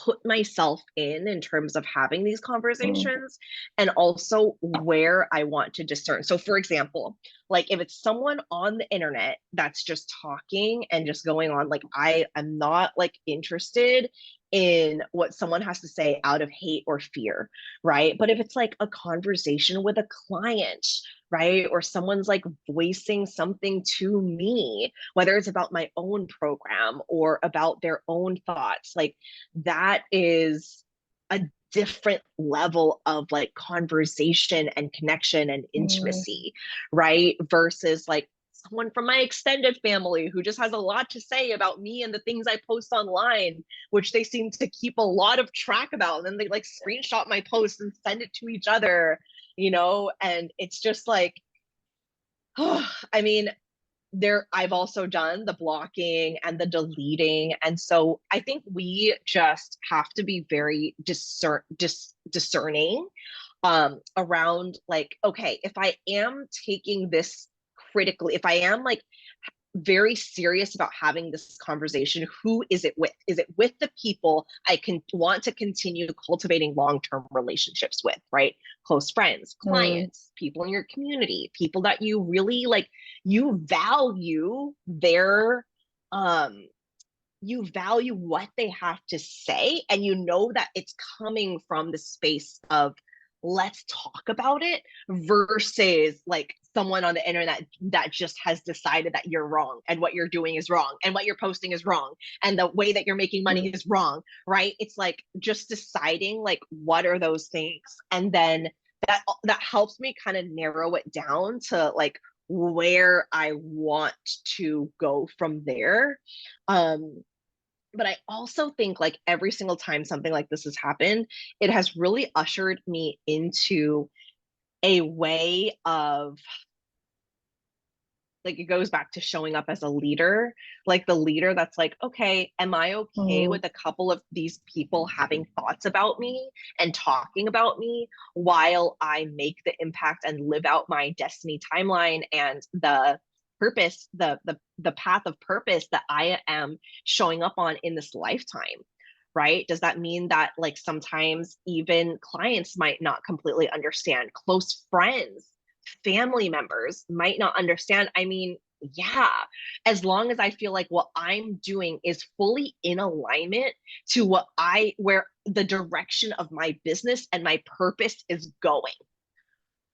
put myself in terms of having these Mm, conversations, and also where I want to discern. So for example, like if it's someone on the internet that's just talking and just going on, like I am not like interested in what someone has to say out of hate or fear, right? But if it's like a conversation with a client, right, or someone's like voicing something to me, whether it's about my own program or about their own thoughts, like that is a different level of like conversation and connection and mm, intimacy, right? Versus like someone from my extended family who just has a lot to say about me and the things I post online, which they seem to keep a lot of track about. And then they like screenshot my post and send it to each other, and it's just like, oh, I mean, I've also done the blocking and the deleting, and so I think we just have to be very discerning around like, okay, if I am taking this critically, if I am like very serious about having this conversation, who is it with? Is it with the people I can want to continue cultivating long-term relationships with, right? Close friends, mm, clients, people in your community, people that you really like, you value their um you value what they have to say, and you know that it's coming from the space of let's talk about it, versus like someone on the internet that just has decided that you're wrong and what you're doing is wrong and what you're posting is wrong and the way that you're making money mm, is wrong, right? It's like just deciding like what are those things, and then that helps me kind of narrow it down to like where I want to go from there. um but I also think like every single time something like this has happened, it has really ushered me into a way of, like, it goes back to showing up as a leader, like the leader that's like, okay, am I okay Mm. with a couple of these people having thoughts about me and talking about me while I make the impact and live out my destiny timeline and the purpose, the path of purpose that I am showing up on in this lifetime? Right? Does that mean that, like, sometimes even clients might not completely understand, close friends, family members might not understand? I mean, yeah, as long as I feel like what I'm doing is fully in alignment to where the direction of my business and my purpose is going,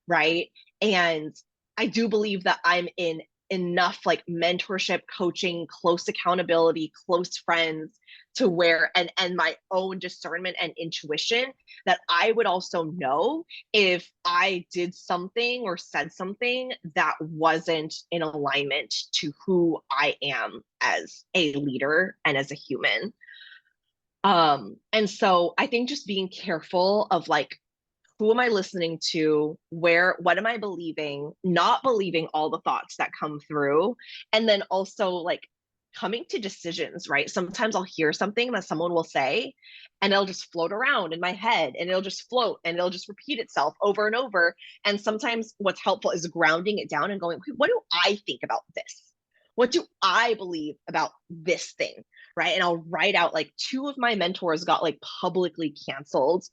right? And I do believe that I'm in enough like mentorship, coaching, close accountability, close friends to where, and my own discernment and intuition, that I would also know if I did something or said something that wasn't in alignment to who I am as a leader and as a human. And so I think just being careful of like, who am I listening to? What am I believing? Not believing all the thoughts that come through. And then also like coming to decisions, right? Sometimes I'll hear something that someone will say and it'll just float around in my head and it'll just float and it'll just repeat itself over and over. And sometimes what's helpful is grounding it down and going, what do I think about this? What do I believe about this thing? Right. And I'll write out, like, two of my mentors got like publicly canceled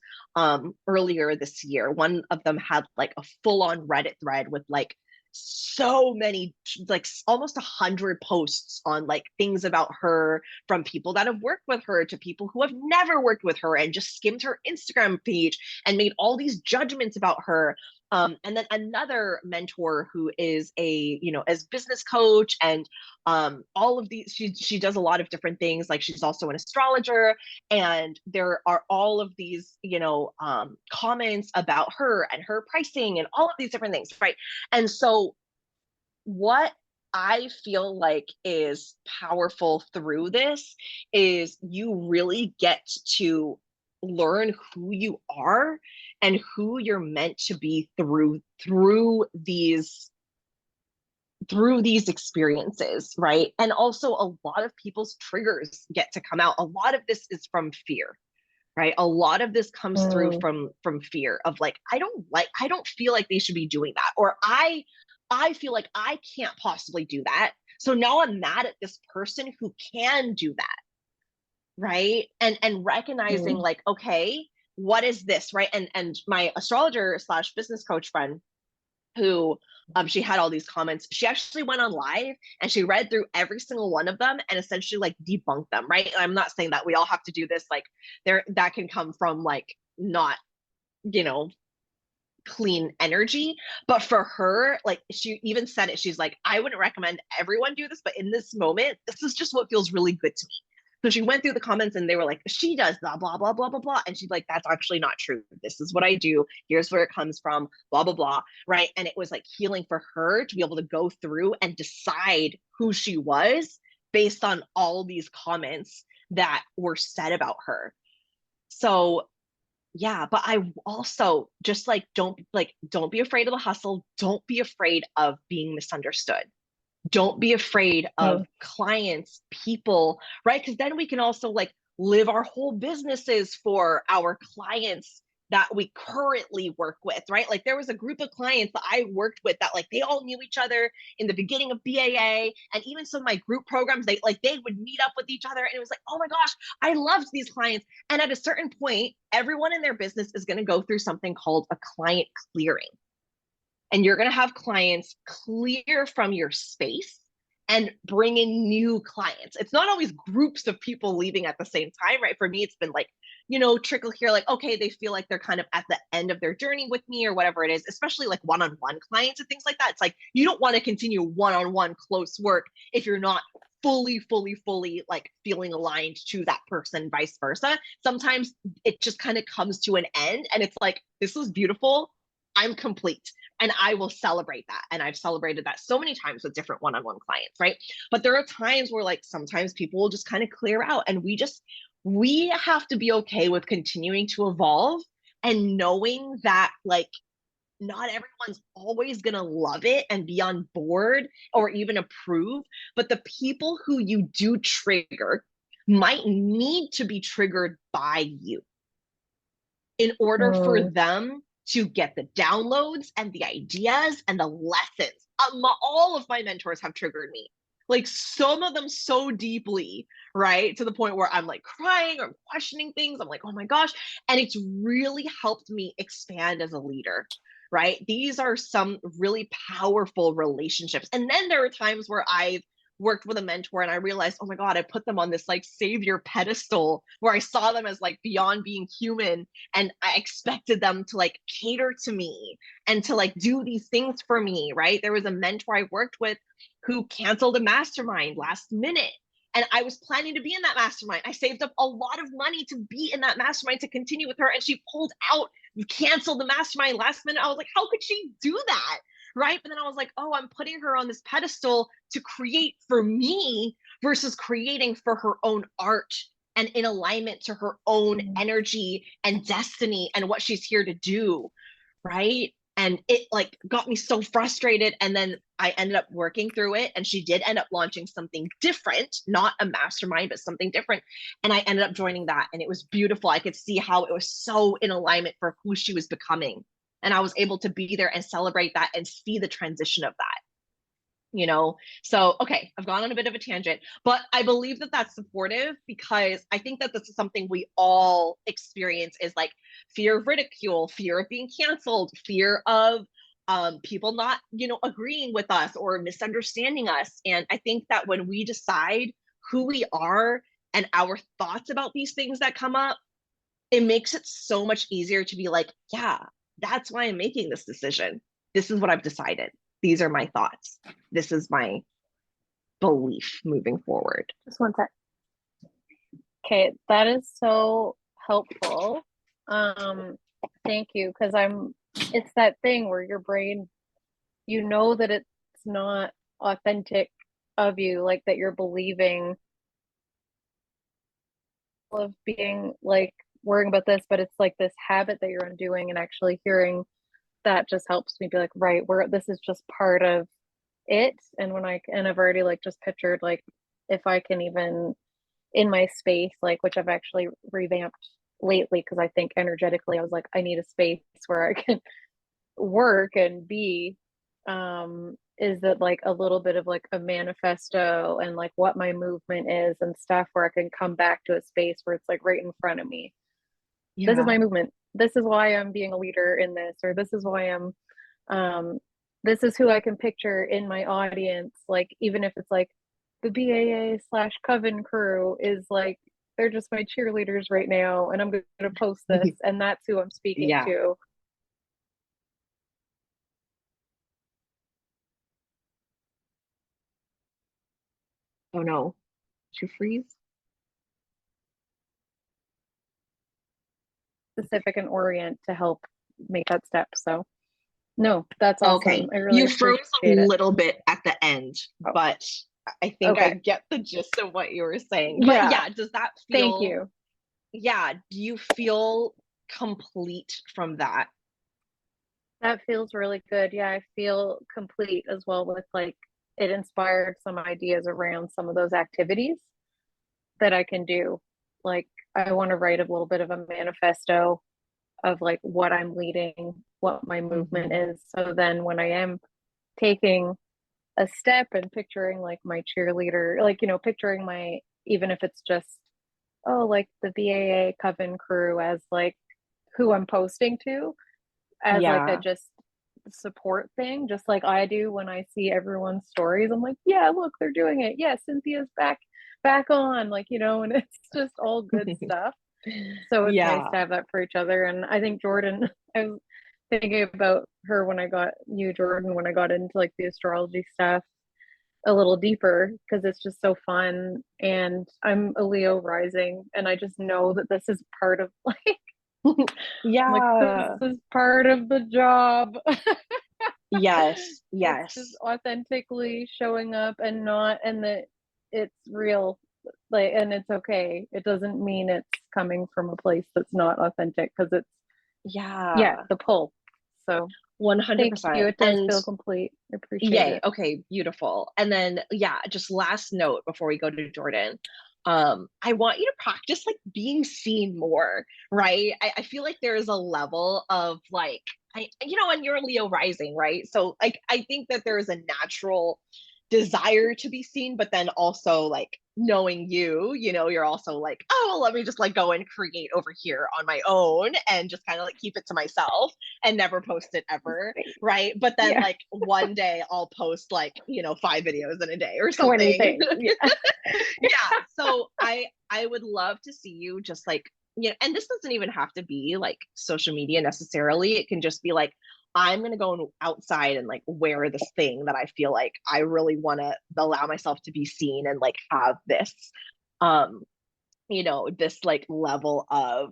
earlier this year. One of them had like a full-on Reddit thread with like so many, like almost 100 posts on like things about her, from people that have worked with her to people who have never worked with her and just skimmed her Instagram page and made all these judgments about her. And then another mentor who is a, as business coach and all of these, she does a lot of different things. Like, she's also an astrologer, and there are all of these, comments about her and her pricing and all of these different things, right? And so what I feel like is powerful through this is you really get to learn who you are and who you're meant to be through these experiences, right? And also a lot of people's triggers get to come out. A lot of this is from fear, right? A lot of this comes through Mm. from fear of like, I don't feel like they should be doing that, or I feel like I can't possibly do that, so now I'm mad at this person who can do that, right? And recognizing Mm. like, okay, what is this, right? And my astrologer slash business coach friend, who, she had all these comments, she actually went on live and she read through every single one of them and essentially like debunked them, right? And I'm not saying that we all have to do this, like, there, that can come from like not, you know clean energy. But for her, like, she even said it, she's like, I wouldn't recommend everyone do this, but in this moment, this is just what feels really good to me. So she went through the comments and they were like, she does blah, blah, blah, blah, blah, blah. And she's like, that's actually not true. This is what I do. Here's where it comes from, blah, blah, blah. Right. And it was like healing for her to be able to go through and decide who she was based on all these comments that were said about her. So yeah, but I also just like, don't be afraid of the hustle. Don't be afraid of being misunderstood. Don't be afraid of Mm. clients, people, right? Because then we can also like live our whole businesses for our clients that we currently work with, right? Like, there was a group of clients that I worked with that like they all knew each other in the beginning of BAA, and even some of my group programs, they would meet up with each other, and it was like, oh my gosh, I loved these clients. And at a certain point, everyone in their business is going to go through something called a client clearing, and you're going to have clients clear from your space and bring in new clients. It's not always groups of people leaving at the same time, right? For me, it's been like, trickle here, like, okay, they feel like they're kind of at the end of their journey with me or whatever it is, especially like one-on-one clients and things like that. It's like, you don't want to continue one-on-one close work if you're not fully like feeling aligned to that person, vice versa. Sometimes it just kind of comes to an end and it's like, this was beautiful, I'm complete. And I will celebrate that. And I've celebrated that so many times with different one-on-one clients, right? But there are times where like sometimes people will just kind of clear out, and we have to be okay with continuing to evolve and knowing that like not everyone's always going to love it and be on board or even approve, but the people who you do trigger might need to be triggered by you in order for Mm. them to get the downloads and the ideas and the lessons. All of my mentors have triggered me, like some of them so deeply, right? To the point where I'm like crying or questioning things. I'm like, oh my gosh. And it's really helped me expand as a leader, right? These are some really powerful relationships. And then there are times where I've worked with a mentor and I realized, oh my God, I put them on this like savior pedestal where I saw them as like beyond being human, and I expected them to like cater to me and to like do these things for me, right? There was a mentor I worked with who canceled a mastermind last minute. And I was planning to be in that mastermind. I saved up a lot of money to be in that mastermind to continue with her. And she pulled out, canceled the mastermind last minute. I was like, how could she do that? Right. But then I was like, oh, I'm putting her on this pedestal to create for me versus creating for her own art and in alignment to her own energy and destiny and what she's here to do. Right. And it like got me so frustrated. And then I ended up working through it. And she did end up launching something different, not a mastermind, but something different. And I ended up joining that. And it was beautiful. I could see how it was so in alignment for who she was becoming. And I was able to be there and celebrate that and see the transition of that. So okay, I've gone on a bit of a tangent, but I believe that that's supportive because I think that this is something we all experience, is like fear of ridicule, fear of being canceled, fear of people not agreeing with us or misunderstanding us. And I think that when we decide who we are and our thoughts about these things that come up, it makes it so much easier to be like, yeah, that's why I'm making this decision. This is what I've decided. These are my thoughts. This is my belief moving forward. Just one sec. Okay, that is so helpful. Thank you, because it's that thing where your brain, that it's not authentic of you, like that you're believing of being like worrying about this, but it's like this habit that you're undoing, and actually hearing that just helps me be like, right, this is just part of it. And I've already like just pictured like if I can even in my space, like, which I've actually revamped lately because I think energetically I was like, I need a space where I can work and be, is that like a little bit of like a manifesto and like what my movement is and stuff, where I can come back to a space where it's like right in front of me. This is my movement. This is why I'm being a leader in this, or this is why this is who I can picture in my audience. Like, even if it's like the BAA/Coven crew is like, they're just my cheerleaders right now, and I'm going to post this, and that's who I'm speaking to. Oh no, did you freeze? Specific and orient to help make that step. So no, that's awesome. Okay, I really you froze a appreciate it. little bit at the end, but I think I get the gist of what you were saying. But yeah, does that feel? Thank you. Yeah, do you feel complete from that? That feels really good. Yeah, I feel complete as well with like it inspired some ideas around some of those activities that I can do. Like, I want to write a little bit of a manifesto of like what I'm leading, what my movement is. So then when I am taking a step and picturing like my cheerleader, like, picturing my, even if it's just, oh, like the BAA Coven crew as like who I'm posting to, as like a just support thing, just like I do when I see everyone's stories. I'm like, yeah, look, they're doing it. Yeah, Cynthia's back on, like, and it's just all good stuff. So it's nice to have that for each other. And I think Jordan, I was thinking about her when I got you, Jordan, when I got into like the astrology stuff a little deeper, because it's just so fun. And I'm a Leo rising, and I just know that this is part of like, like, this is part of the job. Yes. It's just authentically showing up and that it's real, like, and it's okay. It doesn't mean it's coming from a place that's not authentic, because it's the pull. So thank you. 100%. It does And feel complete. I appreciate yay. it. Okay, beautiful. And then yeah, just last note before we go to Jordan. I want you to practice like being seen more, right? I feel like there is a level of like and you're a Leo rising, right? So like I think that there is a natural desire to be seen, but then also like knowing you're also like, oh, let me just like go and create over here on my own and just kind of like keep it to myself and never post it ever, right? But then Yeah. like one day I'll post like 5 videos in a day or 20 something. things. Yeah. Yeah, so I would love to see you just like and this doesn't even have to be like social media necessarily. It can just be like, I'm gonna go outside and like wear this thing that I feel like I really want to allow myself to be seen and like have this um this like level of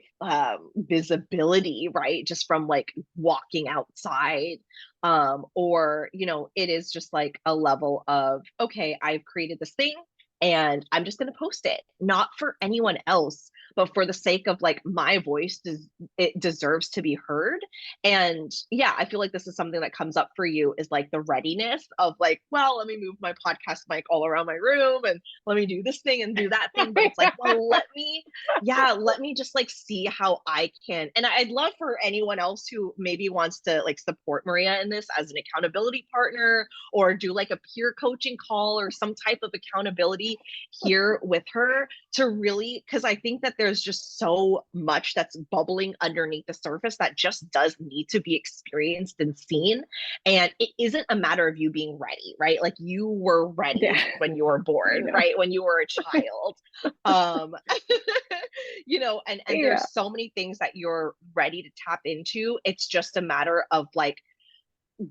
visibility, right? Just from like walking outside. Or it is just like a level of, okay, I've created this thing and I'm just going to post it, not for anyone else, but for the sake of like my voice it deserves to be heard. And yeah, I feel like this is something that comes up for you, is like the readiness of like, well, let me move my podcast mic all around my room and let me do this thing and do that thing. But it's like, well, let me just like see how I can. And I'd love for anyone else who maybe wants to like support Maria in this as an accountability partner, or do like a peer coaching call or some type of accountability here with her, to really, because I think that there's just so much that's bubbling underneath the surface that just does need to be experienced and seen. And it isn't a matter of you being ready, right? Like you were ready Yeah. when you were born, right? When you were a child. um and Yeah. there's so many things that you're ready to tap into. It's just a matter of like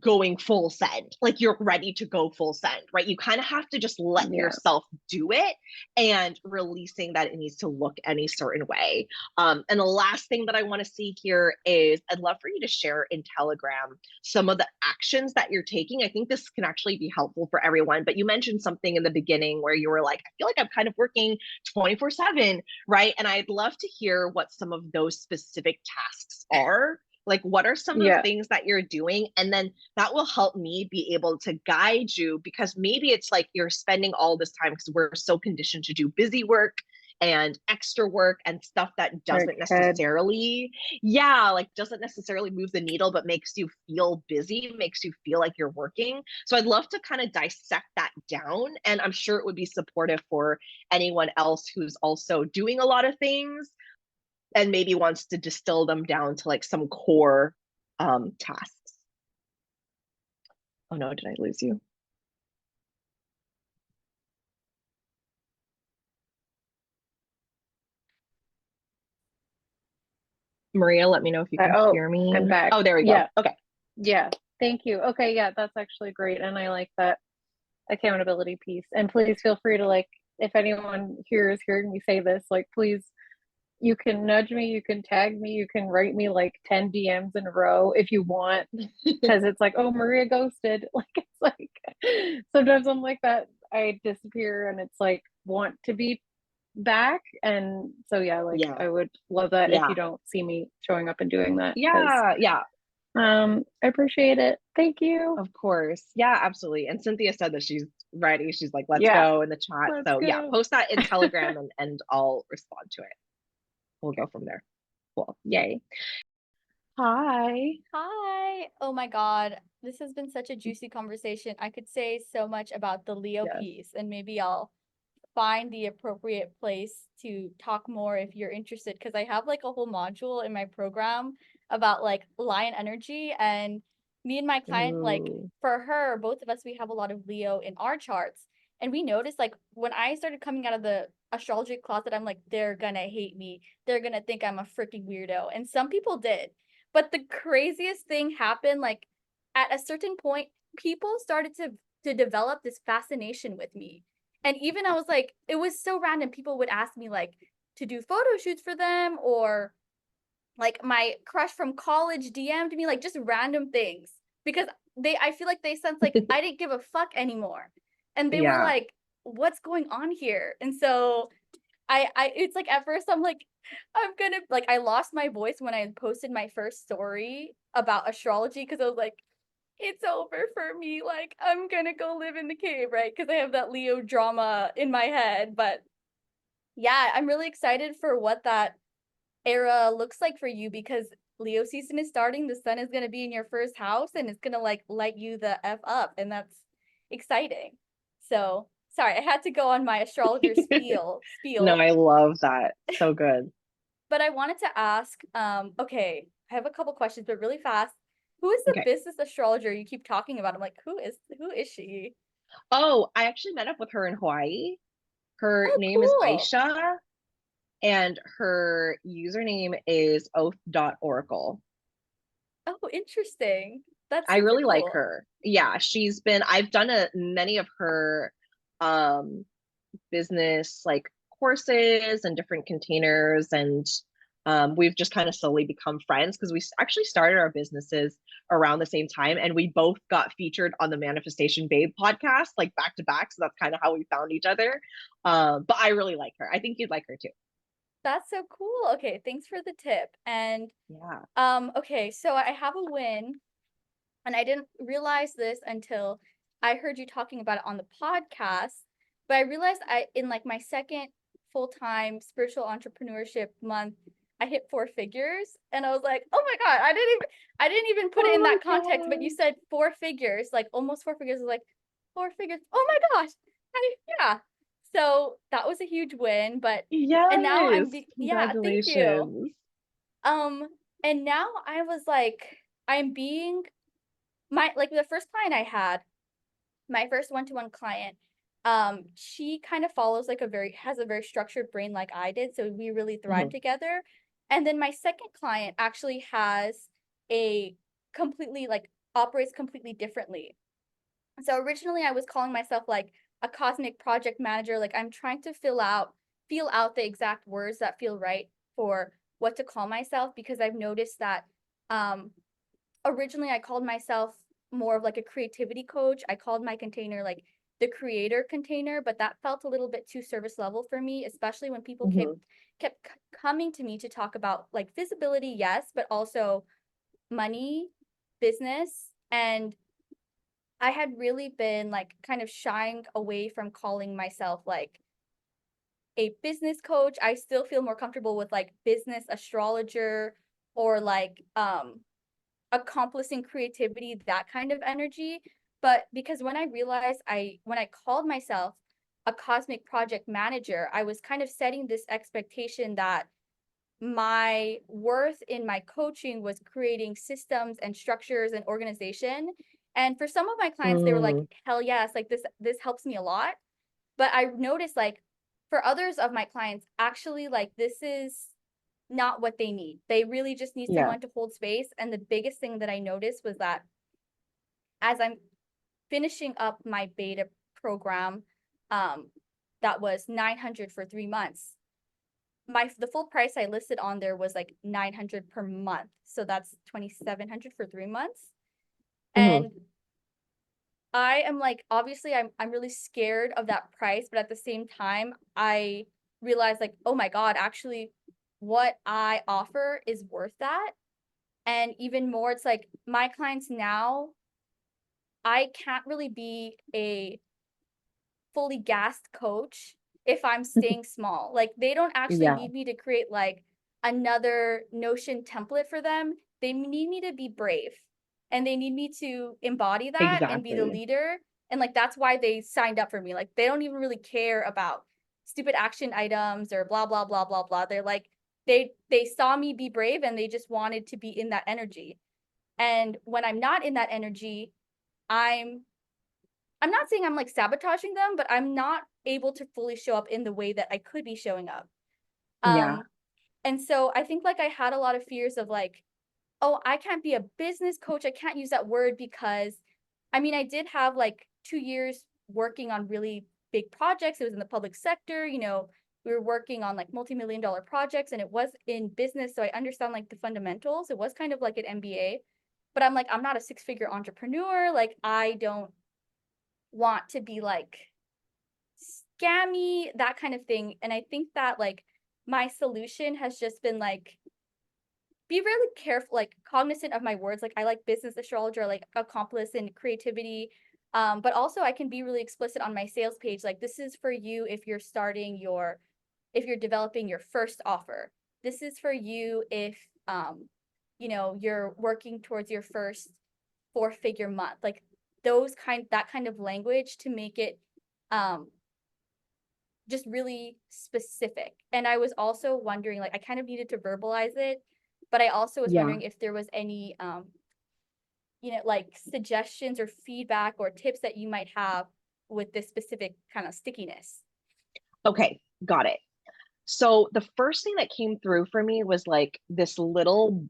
going full send, like you're ready to go full send, right? You kind of have to just let Yeah. yourself do it, and releasing that it needs to look any certain way. And the last thing that I want to see here is, I'd love for you to share in Telegram some of the actions that you're taking. I think this can actually be helpful for everyone, but you mentioned something in the beginning where you were like, I feel like I'm kind of working 24/7, right? And I'd love to hear what some of those specific tasks are. Like, what are some of the Yeah. things that you're doing? And then that will help me be able to guide you, because maybe it's like you're spending all this time, because we're so conditioned to do busy work and extra work and stuff that Like doesn't head. necessarily doesn't necessarily move the needle, but makes you feel busy, makes you feel like you're working. So I'd love to kind of dissect that down, and I'm sure it would be supportive for anyone else who's also doing a lot of things and maybe wants to distill them down to like some core tasks. Oh no, did I lose you? Maria, let me know if you can Oh, hear I'm me. back. Oh, there we go. Yeah. Okay. Yeah. Thank you. Okay. Yeah. That's actually great. And I like that accountability piece. And please feel free to like, if anyone here is hearing me say this, like, please, you can nudge me, you can tag me, you can write me like 10 DMs in a row if you want, because it's like, oh, Maria ghosted. Like, it's like, sometimes I'm like that. I disappear and it's like, want to be back. And so, yeah, like, Yeah. I would love that if Yeah. you don't see me showing up and doing that. Yeah. Yeah. I appreciate it. Thank you. Of course. Yeah, absolutely. And Cynthia said that she's ready. She's like, let's Yeah. go in the chat. Let's So yeah, go. post that in Telegram and I'll respond to it. We'll go from there. Cool. Yay. Hi. Hi. Oh my God. This has been such a juicy conversation. I could say so much about the Leo Yes. piece, and maybe I'll find the appropriate place to talk more if you're interested, because I have like a whole module in my program about like lion energy. And me and my client, like Ooh. for her, both of us, we have a lot of Leo in our charts. And we noticed like when I started coming out of the astrology closet, I'm like, they're gonna hate me. They're gonna think I'm a freaking weirdo. And some people did. But the craziest thing happened, like at a certain point, people started to develop this fascination with me. And even I was like, it was so random. People would ask me like to do photo shoots for them, or like my crush from college DM'd me, like just random things, because I feel like they sense like I didn't give a fuck anymore. And they were Yeah. like, what's going on here? And so I it's like at first I'm like, I'm gonna like I lost my voice when I posted my first story about astrology because I was like, it's over for me. Like, I'm gonna go live in the cave, right? Because I have that Leo drama in my head. But yeah, I'm really excited for what that era looks like for you because Leo season is starting. The sun is gonna be in your first house and it's gonna like light you the F up, and that's exciting. So sorry, I had to go on my astrologer No, spiel. I love that. So good. But I wanted to ask, okay, I have a couple questions, but really fast. Who is the Okay. business astrologer you keep talking about? I'm like, who is she? Oh, I actually met up with her in Hawaii. Her Oh, name is cool. Aisha, and her username is oath.oracle. Oh, interesting. That's I super really like cool. her. Yeah, I've done many of her um business like courses and different containers, and we've just kind of slowly become friends because we actually started our businesses around the same time, and we both got featured on the Manifestation Babe podcast like back to back, so that's kind of how we found each other. But I really like her. I think you'd like her too. That's so cool. Okay, thanks for the tip. And Yeah. okay, so I have a win, and I didn't realize this until I heard you talking about it on the podcast. But I realized I in like my second full-time spiritual entrepreneurship month, I hit four figures, and I was like, "Oh my God, I didn't even put it Oh in my that context, but you god. said four figures, like almost four figures." I was like, "Four figures. Oh my gosh." Yeah. So, that was a huge win, but and now Yes. yeah, thank you. Congratulations. Um and now I was like I'm being my like the first client I had, my first one-to-one client, she kind of follows like a very has a very structured brain like I did, so we really thrive Mhm. together. And then my second client actually has a completely like operates completely differently. So originally I was calling myself like a cosmic project manager, like I'm trying to feel out the exact words that feel right for what to call myself because I've noticed that um originally I called myself more of like a creativity coach. I called my container like the creator container, but that felt a little bit too service level for me, especially when people Mhm. coming to me to talk about like visibility, yes, but also money, business, and I had really been like kind of shying away from calling myself like a business coach. I still feel more comfortable with like business astrologer or like accomplishing creativity, that kind of energy. But because when I realized when I called myself a cosmic project manager, I was kind of setting this expectation that my worth in my coaching was creating systems and structures and organization. And for some of my clients, they were like, Mm, hell yes, like this helps me a lot. But I noticed like for others of my clients, actually like this is not what they need. They really just need yeah. someone to hold space. And the biggest thing that I noticed was that as I'm finishing up my beta program, um, that was 900 for 3 months. The full price I listed on there was like 900 per month. So that's 2,700 for 3 months. Mhm. And I am like, obviously I'm really scared of that price, but at the same time, I realized like, oh my God, actually what I offer is worth that. And even more, it's like my clients now, I can't really be a fully gassed coach if I'm staying small. Like they don't actually Yeah, need me to create like another Notion template for them. They need me to be brave and they need me to embody that and be the exactly. leader. And like that's why they signed up for me. Like they don't even really care about stupid action items or blah blah blah blah blah. They're like they saw me be brave and they just wanted to be in that energy. And when I'm not in that energy, I'm I'm not saying I'm like sabotaging them, but I'm not able to fully show up in the way that I could be showing up. Yeah. Um, and so I think like I had a lot of fears of like, oh, I can't be a business coach. I can't use that word because I mean, I did have like 2 years working on really big projects. It was in the public sector, we were working on like multi-million dollar projects and it was in business. So I understand like the fundamentals. It was kind of like an MBA, but I'm like, I'm not a six-figure entrepreneur. Like, I don't want to be like scammy, that kind of thing. And I think that like my solution has just been like, be really careful, like cognizant of my words. Like I like business astrologer, like accomplice and creativity. But also I can be really explicit on my sales page. Like this is for you if you're if you're developing your first offer. This is for you if you're working towards your first 4-figure month. Like that kind of language to make it just really specific. And I was also wondering, like I kind of needed to verbalize it, but I also was Yeah. wondering if there was any like suggestions or feedback or tips that you might have with this specific kind of stickiness. Okay, got it. So the first thing that came through for me was like this little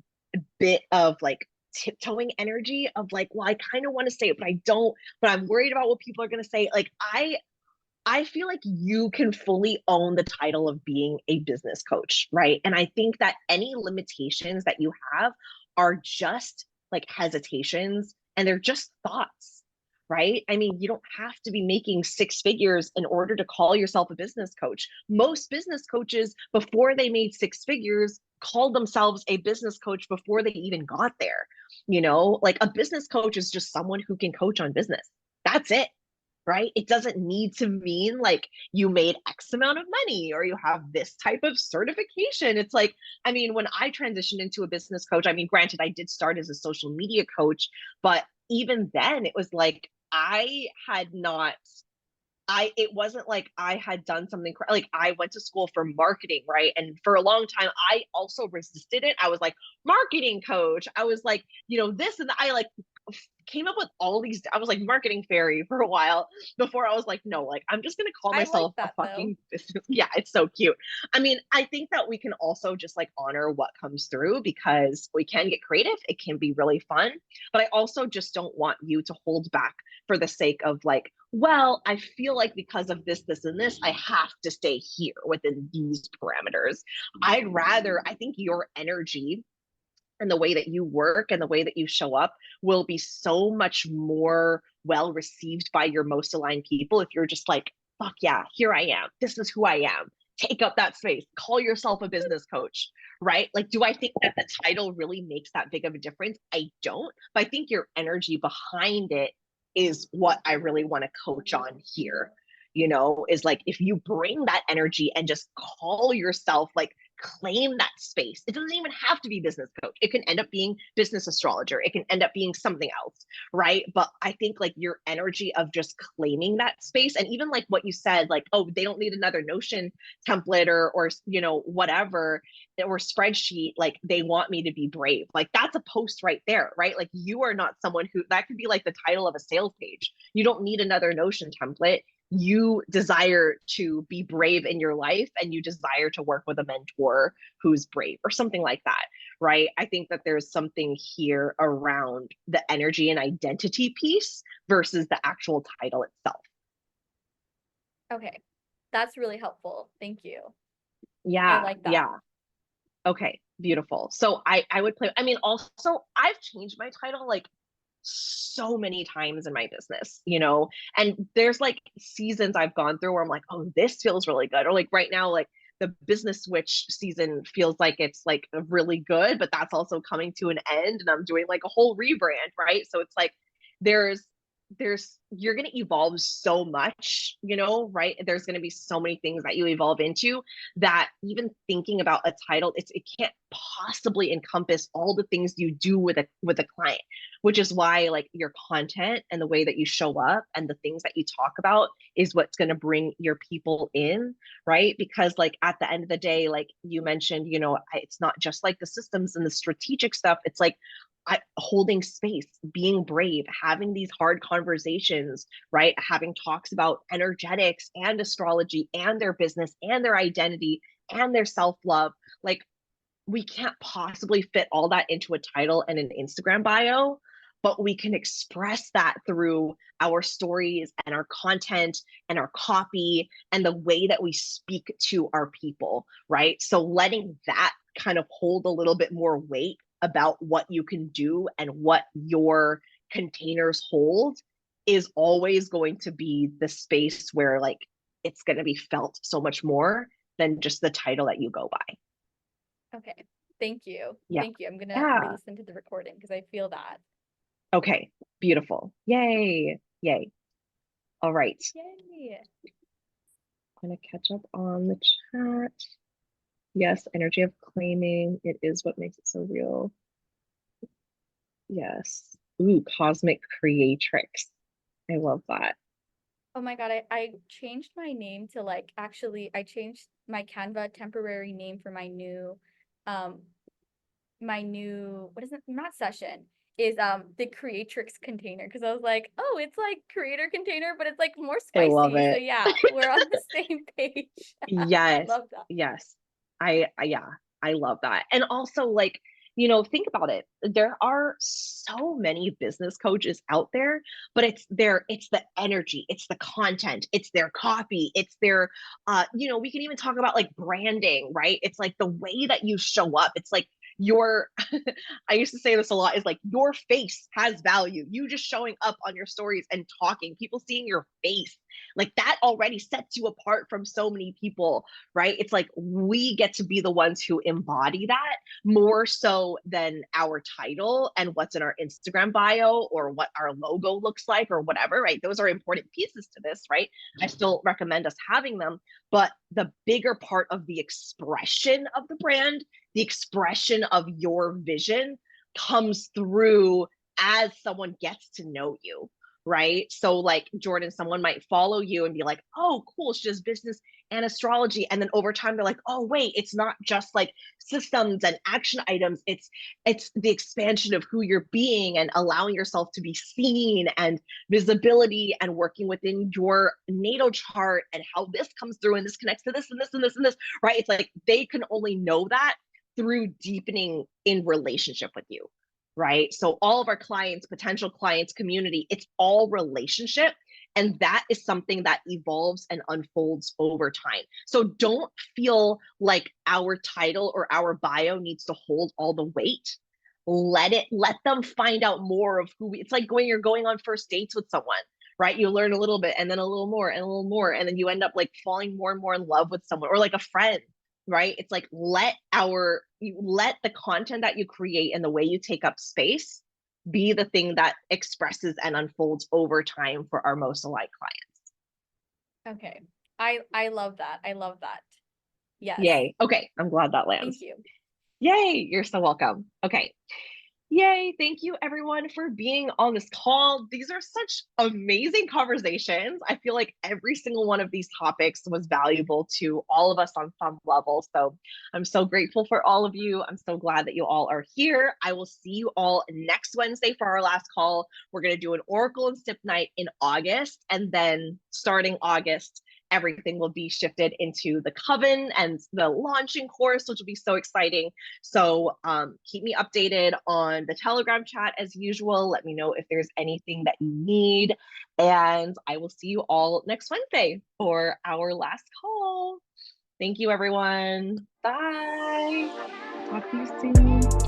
bit of like tiptoeing energy of like, well, I kind of want to say it, but I don't, but I'm worried about what people are going to say. Like I feel like you can fully own the title of being a business coach, right? And I think that any limitations that you have are just like hesitations and they're just thoughts, right? I mean, you don't have to be making 6 figures in order to call yourself a business coach. Most business coaches, before they made 6 figures, called themselves a business coach before they even got there. Like a business coach is just someone who can coach on business. That's it, right? It doesn't need to mean like you made X amount of money or you have this type of certification. It's like, I mean, when I transitioned into a business coach, I mean, granted, I did start as a social media coach, but even then it was like I had not it wasn't like I had done something like I went to school for marketing, right? And for a long time, I also resisted it. I was like, marketing coach. I was like, this and I like came up with all these. I was like marketing fairy for a while before I was like, no, like I'm just gonna call I like myself a that though. fucking business. Yeah, it's so cute. I mean, I think that we can also just like honor what comes through because we can get creative. It can be really fun, but I also just don't want you to hold back for the sake of like, well, I feel like because of this, this, and this, I have to stay here within these parameters. I think your energy and the way that you work and the way that you show up will be so much more well received by your most aligned people if you're just like, fuck yeah, here I am. This is who I am. Take up that space. Call yourself a business coach, right? Like, do I think that the title really makes that big of a difference? I don't, but I think your energy behind it is what I really want to coach on here. Is like if you bring that energy and just call yourself like claim that space. It doesn't even have to be business coach. It can end up being business astrologer. It can end up being something else, right? But I think like your energy of just claiming that space and even like what you said, like, oh, they don't need another Notion template or whatever, or spreadsheet, like they want me to be brave. Like that's a post right there, right? Like you are not someone who that could be like the title of a sales page. You don't need another Notion template. You desire to be brave in your life and you desire to work with a mentor who's brave or something like that, right? I think that there's something here around the energy and identity piece versus the actual title itself. Okay. That's really helpful. Thank you. I Yeah, like that. yeah. Okay, beautiful. So I would play, I mean, also I've changed my title like so many times in my business, and there's like seasons I've gone through where I'm like, oh, this feels really good. Or like right now, like the business switch season feels like it's like really good, but that's also coming to an end and I'm doing like a whole rebrand, right? So it's like there's you're going to evolve so much, right? There's going to be so many things that you evolve into that even thinking about a title, it can't possibly encompass all the things you do with a client, which is why like your content and the way that you show up and the things that you talk about is what's going to bring your people in, right? Because like at the end of the day, like you mentioned, it's not just like the systems and the strategic stuff. It's like holding space, being brave, having these hard conversations, right? Having talks about energetics and astrology and their business and their identity and their self-love. Like we can't possibly fit all that into a title and an Instagram bio, but we can express that through our stories and our content and our copy and the way that we speak to our people, right? So letting that kind of hold a little bit more weight about what you can do and what your containers hold is always going to be the space where like it's going to be felt so much more than just the title that you go by. Okay. Thank you. Yeah. Thank you. I'm gonna Yeah. re-listen to the recording because I feel that. Okay. Beautiful. Yay. Yay. All right. Yay. I'm going to catch up on the chat. Yes, energy of claiming. It is what makes it so real. Yes. Ooh, cosmic creatrix. I love that. Oh my God, I changed my name to like actually I changed my Canva temporary name for um what is it? Not session is the creatrix container because I was like, oh, it's like creator container, but it's like more I love spicy. So it. yeah, we're on the same page. I Yes. love that. Yes. Yeah, I love that. And also like, think about it. There are so many business coaches out there, but it's the energy, it's the content, it's their copy, it's their we can even talk about like branding, right? It's like the way that you show up. It's like your I used to say this a lot, is like your face has value. You just showing up on your stories and talking, people seeing your face, like that already sets you apart from so many people, right? It's like we get to be the ones who embody that more so than our title and what's in our Instagram bio or what our logo looks like or whatever, right? Those are important pieces to this, right? I still recommend us having them, but the bigger part of the expression of the brand, the expression of your vision comes through as someone gets to know you, right? So like Jordan, someone might follow you and be like, oh, cool, she does business and astrology. And then over time, they're like, oh, wait, it's not just like systems and action items. It's the expansion of who you're being and allowing yourself to be seen and visibility and working within your natal chart and how this comes through and this connects to this and this and this and this, right? It's like they can only know that through deepening in relationship with you, right? So all of our clients, potential clients, community, it's all relationship. And that is something that evolves and unfolds over time. So don't feel like our title or our bio needs to hold all the weight. Let them find out more of it's like when you're going on first dates with someone, right? You learn a little bit and then a little more and a little more. And then you end up like falling more and more in love with someone, or like a friend, right? It's like let the content that you create and the way you take up space be the thing that expresses and unfolds over time for our most aligned clients. Okay. I love that. I love that. Yes. Yay. Okay. I'm glad that lands. Thank you. Yay. You're so welcome. Okay. Yay. Thank you everyone for being on this call. These are such amazing conversations. I feel like every single one of these topics was valuable to all of us on some level. So I'm so grateful for all of you. I'm so glad that you all are here. I will see you all next Wednesday for our last call. We're going to do an Oracle and SIP night in August. And then starting August, everything will be shifted into the Coven and the launching course, which will be so exciting. So keep me updated on the Telegram chat as usual. Let me know if there's anything that you need. And I will see you all next Wednesday for our last call. Thank you, everyone. Bye. Talk to you soon.